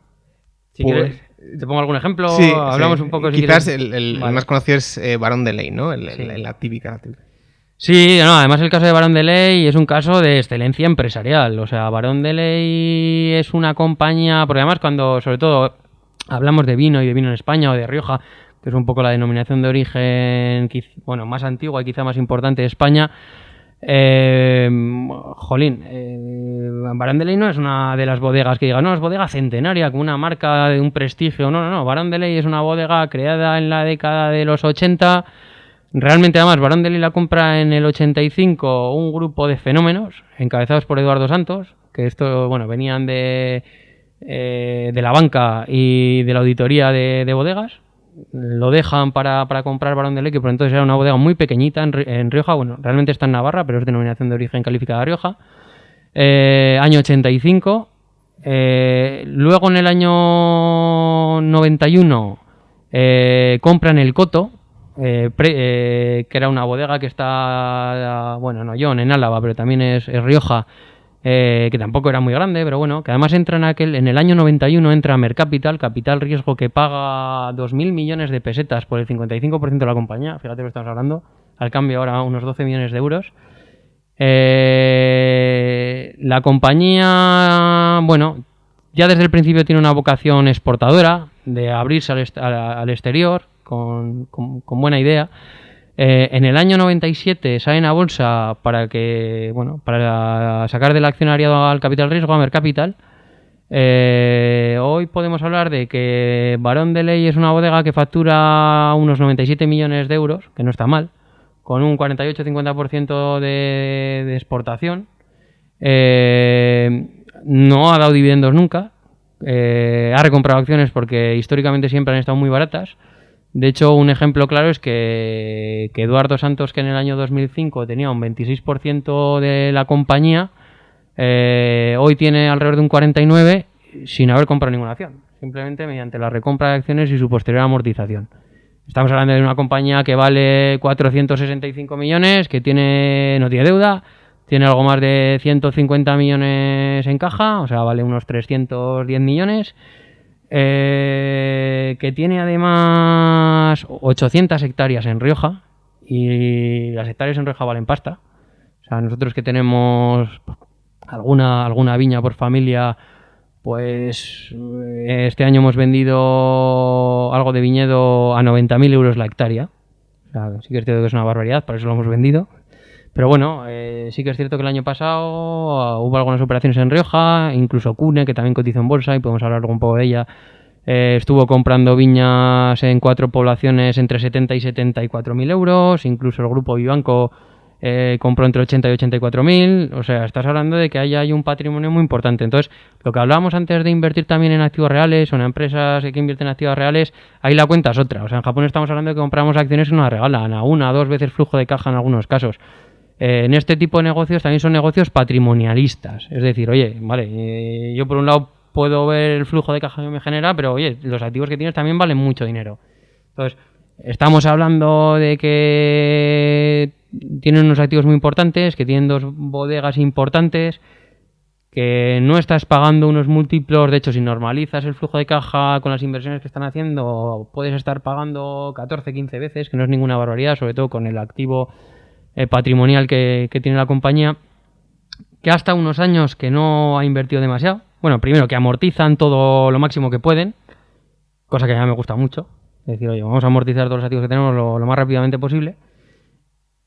si quieres, ¿te pongo algún ejemplo? Sí, hablamos un poco. Si quizás quieres. el Vale. más conocido es Barón de Ley, ¿no? Sí. La típica. Sí, no, además el caso de Barón de Ley es un caso de excelencia empresarial. O sea, Barón de Ley es una compañía, porque además cuando, sobre todo, hablamos de vino y de vino en España o de Rioja, que es un poco la denominación de origen, bueno, más antigua y quizá más importante de España. Barón de Ley no es una de las bodegas que diga, no, es bodega centenaria, con una marca de un prestigio. No. Barón de Ley es una bodega creada en la década de los 80. Realmente, además, Barón de Ley la compra en el 85 un grupo de fenómenos encabezados por Eduardo Santos, que esto, bueno, venían de la banca y de la auditoría de bodegas. Lo dejan para comprar Barón de Ley, que por entonces era una bodega muy pequeñita en Rioja. Bueno, realmente está en Navarra, pero es denominación de origen calificada Rioja. Año 85. Luego en el año 91 compran el Coto, que era una bodega que está, bueno, no yo, en Álava, pero también es Rioja, que tampoco era muy grande, pero bueno, que además entra en el año 91 entra Mercapital, capital riesgo, que paga 2.000 millones de pesetas por el 55% de la compañía. Fíjate lo que estamos hablando, al cambio ahora unos 12 millones de euros. La compañía, bueno, ya desde el principio tiene una vocación exportadora, de abrirse al exterior, con buena idea. En el año 97 salen a bolsa para sacar del accionariado al capital riesgo, a Mercapital. Hoy podemos hablar de que Barón de Ley es una bodega que factura unos 97 millones de euros, que no está mal, con un 48-50% de exportación. No ha dado dividendos nunca. Ha recomprado acciones porque históricamente siempre han estado muy baratas. De hecho, un ejemplo claro es que Eduardo Santos, que en el año 2005 tenía un 26% de la compañía, hoy tiene alrededor de un 49% sin haber comprado ninguna acción, simplemente mediante la recompra de acciones y su posterior amortización. Estamos hablando de una compañía que vale 465 millones, que no tiene deuda, tiene algo más de 150 millones en caja, o sea, vale unos 310 millones. Que tiene además 800 hectáreas en Rioja, y las hectáreas en Rioja valen pasta. O sea, nosotros que tenemos alguna viña por familia, pues este año hemos vendido algo de viñedo a 90.000 euros la hectárea. O sea, sí que es cierto que es una barbaridad, por eso lo hemos vendido. Pero bueno, sí que es cierto que el año pasado hubo algunas operaciones en Rioja, incluso Cune, que también cotiza en bolsa, y podemos hablar un poco de ella. Estuvo comprando viñas en 4 poblaciones entre 70 y 74.000 euros, incluso el grupo Vivanco compró entre 80 y 84.000. O sea, estás hablando de que ahí hay un patrimonio muy importante. Entonces, lo que hablábamos antes de invertir también en activos reales o en empresas que invierten en activos reales, ahí la cuenta es otra. O sea, en Japón estamos hablando de que compramos acciones que nos regalan a 1 o 2 veces flujo de caja en algunos casos. En este tipo de negocios también son negocios patrimonialistas. Es decir, oye, vale, yo por un lado puedo ver el flujo de caja que me genera, pero oye, los activos que tienes también valen mucho dinero. Entonces, Estamos hablando de que tienen unos activos muy importantes, que tienen 2 bodegas importantes, que no estás pagando unos múltiplos. De hecho, si normalizas el flujo de caja con las inversiones que están haciendo, puedes estar pagando 14, 15 veces, que no es ninguna barbaridad, sobre todo con el activo patrimonial que tiene la compañía, que hasta unos años que no ha invertido demasiado. Bueno, primero que amortizan todo lo máximo que pueden, cosa que a mí me gusta mucho. Es decir, oye, vamos a amortizar todos los activos que tenemos lo más rápidamente posible.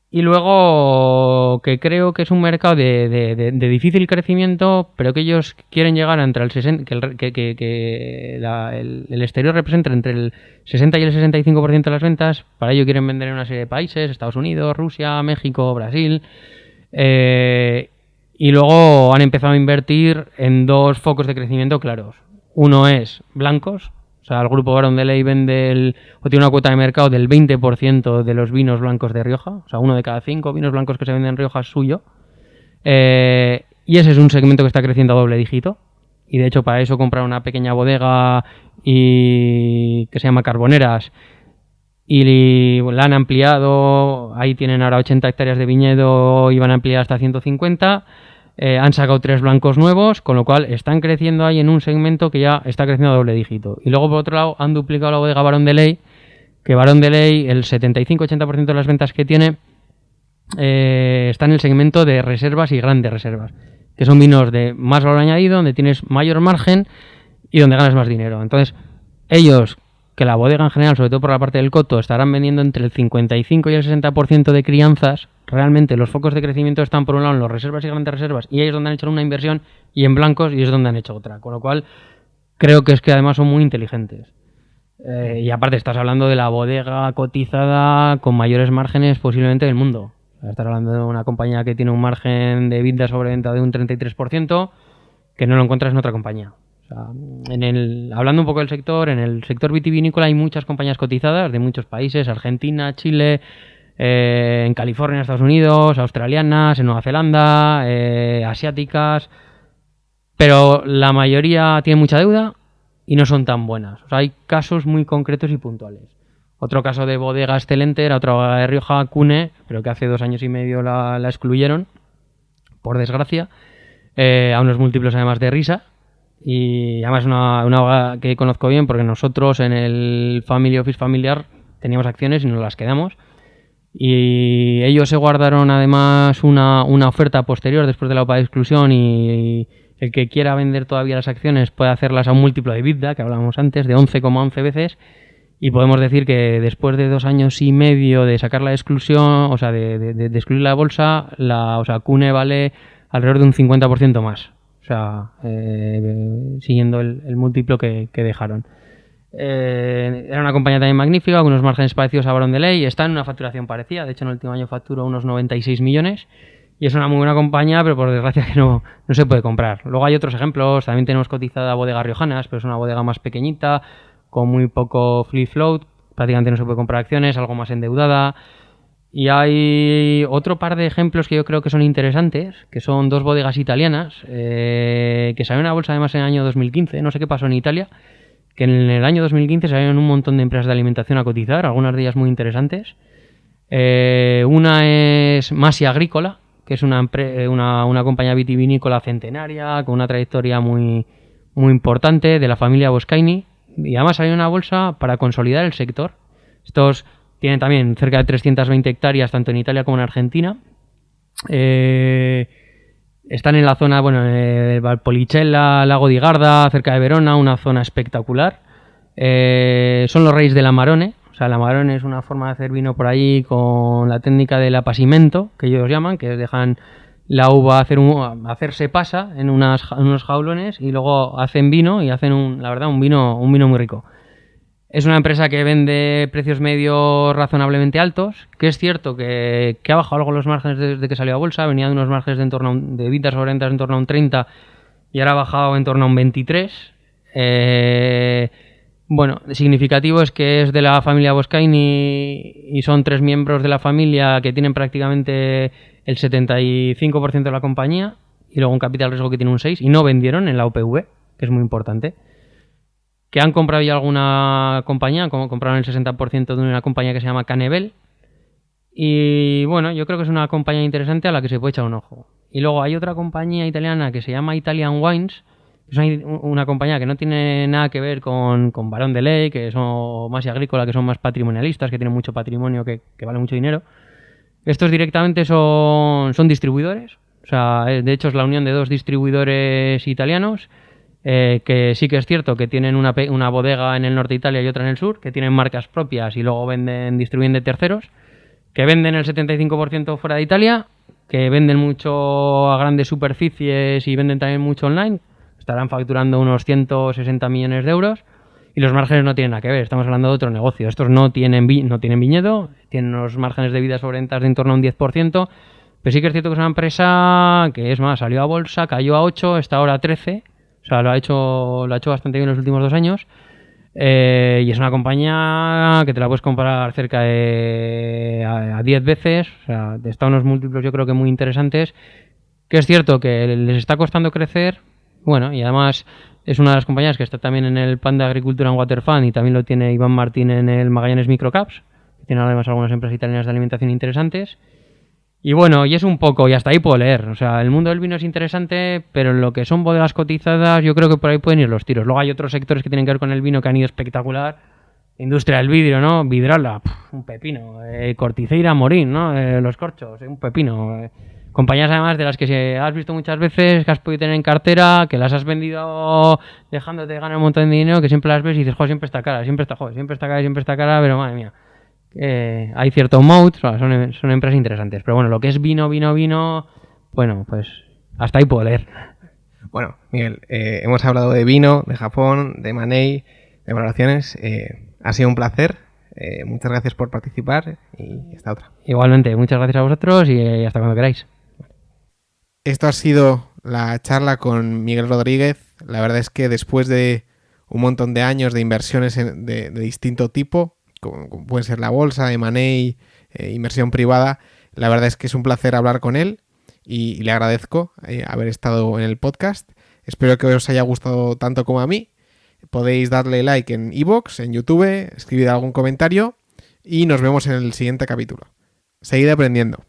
Y luego que creo que es un mercado de difícil crecimiento, pero que ellos quieren llegar entre el 60, el exterior representa entre el 60 y el 65% de las ventas. Para ello quieren vender en una serie de países: Estados Unidos, Rusia, México, Brasil. Y luego han empezado a invertir en 2 focos de crecimiento claros. Uno es blancos. O sea, el grupo Barondeley vende o tiene una cuota de mercado del 20% de los vinos blancos de Rioja. O sea, 1 de cada 5 vinos blancos que se venden en Rioja es suyo. Y ese es un segmento que está creciendo a doble dígito. Y de hecho, para eso compraron una pequeña bodega que se llama Carboneras. Y la han ampliado. Ahí tienen ahora 80 hectáreas de viñedo y van a ampliar hasta 150. Han sacado 3 blancos nuevos, con lo cual están creciendo ahí en un segmento que ya está creciendo a doble dígito. Y luego, por otro lado, han duplicado la bodega Barondeley, que Barondeley, el 75-80% de las ventas que tiene, está en el segmento de reservas y grandes reservas, que son vinos de más valor añadido, donde tienes mayor margen y donde ganas más dinero. Entonces, ellos, que la bodega en general, sobre todo por la parte del coto, estarán vendiendo entre el 55 y el 60% de crianzas. Realmente los focos de crecimiento están por un lado en las reservas y grandes reservas, y ahí es donde han hecho una inversión, y en blancos, y es donde han hecho otra. Con lo cual, creo que es que además son muy inteligentes. Y aparte estás hablando de la bodega cotizada con mayores márgenes posiblemente del mundo. Estás hablando de una compañía que tiene un margen de EBITDA sobre venta de un 33%, que no lo encuentras en otra compañía. O sea, hablando un poco del sector, en el sector vitivinícola hay muchas compañías cotizadas de muchos países: Argentina, Chile, en California, Estados Unidos, australianas, en Nueva Zelanda, asiáticas, pero la mayoría tiene mucha deuda y no son tan buenas. O sea, hay casos muy concretos y puntuales. Otro caso de bodega excelente era otra bodega de Rioja, Cune, pero que hace 2 años y medio la excluyeron, por desgracia, a unos múltiplos además de risa. Y además una bodega que conozco bien, porque nosotros en el Family Office familiar teníamos acciones y nos las quedamos. Y ellos se guardaron además una oferta posterior después de la OPA de exclusión, y el que quiera vender todavía las acciones puede hacerlas a un múltiplo de EBITDA, que hablábamos antes, de 11,11 veces. Y podemos decir que después de 2 años y medio de sacar la exclusión, o sea, de excluir la bolsa, Cune vale alrededor de un 50% más. O sea, siguiendo el múltiplo que dejaron. Era una compañía también magnífica, con unos márgenes parecidos a Barondeley. Está en una facturación parecida. De hecho, en el último año facturó unos 96 millones. Y es una muy buena compañía, pero por desgracia que no se puede comprar. Luego hay otros ejemplos. También tenemos cotizada Bodega Riojanas, pero es una bodega más pequeñita, con muy poco free float. Prácticamente no se puede comprar acciones, algo más endeudada. Y hay otro par de ejemplos que yo creo que son interesantes, que son 2 bodegas italianas, que salieron a la bolsa además en el año 2015. No sé qué pasó en Italia, que en el año 2015 salieron un montón de empresas de alimentación a cotizar, algunas de ellas muy interesantes. Una es Masi Agrícola, que es una compañía vitivinícola centenaria, con una trayectoria muy, muy importante, de la familia Boscaini, y además salió una bolsa para consolidar el sector. Estos tienen también cerca de 320 hectáreas, tanto en Italia como en Argentina. Están en la zona, Valpolicella, Lago di Garda, cerca de Verona, una zona espectacular. Son los reyes del Amarone. O sea, el Amarone es una forma de hacer vino por ahí con la técnica del apasimento, que ellos llaman, que dejan la uva hacerse pasa en unos jaulones, y luego hacen vino y hacen un vino muy rico. Es una empresa que vende precios medios razonablemente altos, que es cierto que ha bajado algo los márgenes desde que salió a bolsa. Venía de unos márgenes de EBITDA sobre ventas en torno a un 30 y ahora ha bajado en torno a un 23. Significativo es que es de la familia Boscaini y son 3 miembros de la familia que tienen prácticamente el 75% de la compañía, y luego un capital riesgo que tiene un 6%, y no vendieron en la OPV, que es muy importante. que han comprado ya alguna compañía, como compraron el 60% de una compañía que se llama Canevel. Y bueno, yo creo que es una compañía interesante a la que se puede echar un ojo. Y luego hay otra compañía italiana que se llama Italian Wines, que es una compañía que no tiene nada que ver con Barón de Ley, que son más agrícola, que son más patrimonialistas, que tienen mucho patrimonio, que vale mucho dinero. Estos directamente son distribuidores. O sea, de hecho es la unión de dos distribuidores italianos, que sí que es cierto que tienen una bodega en el norte de Italia y otra en el sur, que tienen marcas propias y luego distribuyen de terceros, que venden el 75% fuera de Italia, que venden mucho a grandes superficies y venden también mucho online. Estarán facturando unos 160 millones de euros y los márgenes no tienen nada que ver. Estamos hablando de otro negocio. Estos no tienen viñedo, tienen unos márgenes de vida sobre ventas de en torno a un 10%, pero sí que es cierto que es una empresa que, es más, salió a bolsa, cayó a 8, está ahora a 13. O sea, lo ha hecho bastante bien los últimos 2 años. Y es una compañía que te la puedes comprar cerca de a 10 veces. O sea, está a unos múltiplos yo creo que muy interesantes. Que es cierto que les está costando crecer. Bueno, y además es una de las compañías que está también en el Pan de Agricultura en Waterfund y también lo tiene Iván Martín en el Magallanes Microcaps. Que tiene además algunas empresas italianas de alimentación interesantes. Y bueno, y es un poco, y hasta ahí puedo leer. O sea, el mundo del vino es interesante, pero en lo que son bodegas cotizadas, yo creo que por ahí pueden ir los tiros. Luego hay otros sectores que tienen que ver con el vino que han ido espectacular. Industria del vidrio, ¿no? Vidrala, un pepino. Corticeira, Morín, ¿no? Los corchos, un pepino. Compañías además de las que has visto muchas veces, que has podido tener en cartera, que las has vendido dejándote ganar un montón de dinero, que siempre las ves y dices, joder, siempre está cara, siempre está cara, pero madre mía. Hay cierto moat, son empresas interesantes. Pero bueno, lo que es vino, bueno, pues hasta ahí puedo leer. Bueno, Miguel, hemos hablado de vino, de Japón, de M&A, de valoraciones. Ha sido un placer. Muchas gracias por participar y hasta otra. Igualmente, muchas gracias a vosotros y hasta cuando queráis. Esto ha sido la charla con Miguel Rodríguez. La verdad es que después de un montón de años de inversiones de distinto tipo, como pueden ser la bolsa, M&A, inversión privada, la verdad es que es un placer hablar con él y le agradezco haber estado en el podcast. Espero que os haya gustado tanto como a mí. Podéis darle like en iVoox, en YouTube, escribir algún comentario y nos vemos en el siguiente capítulo. Seguid aprendiendo.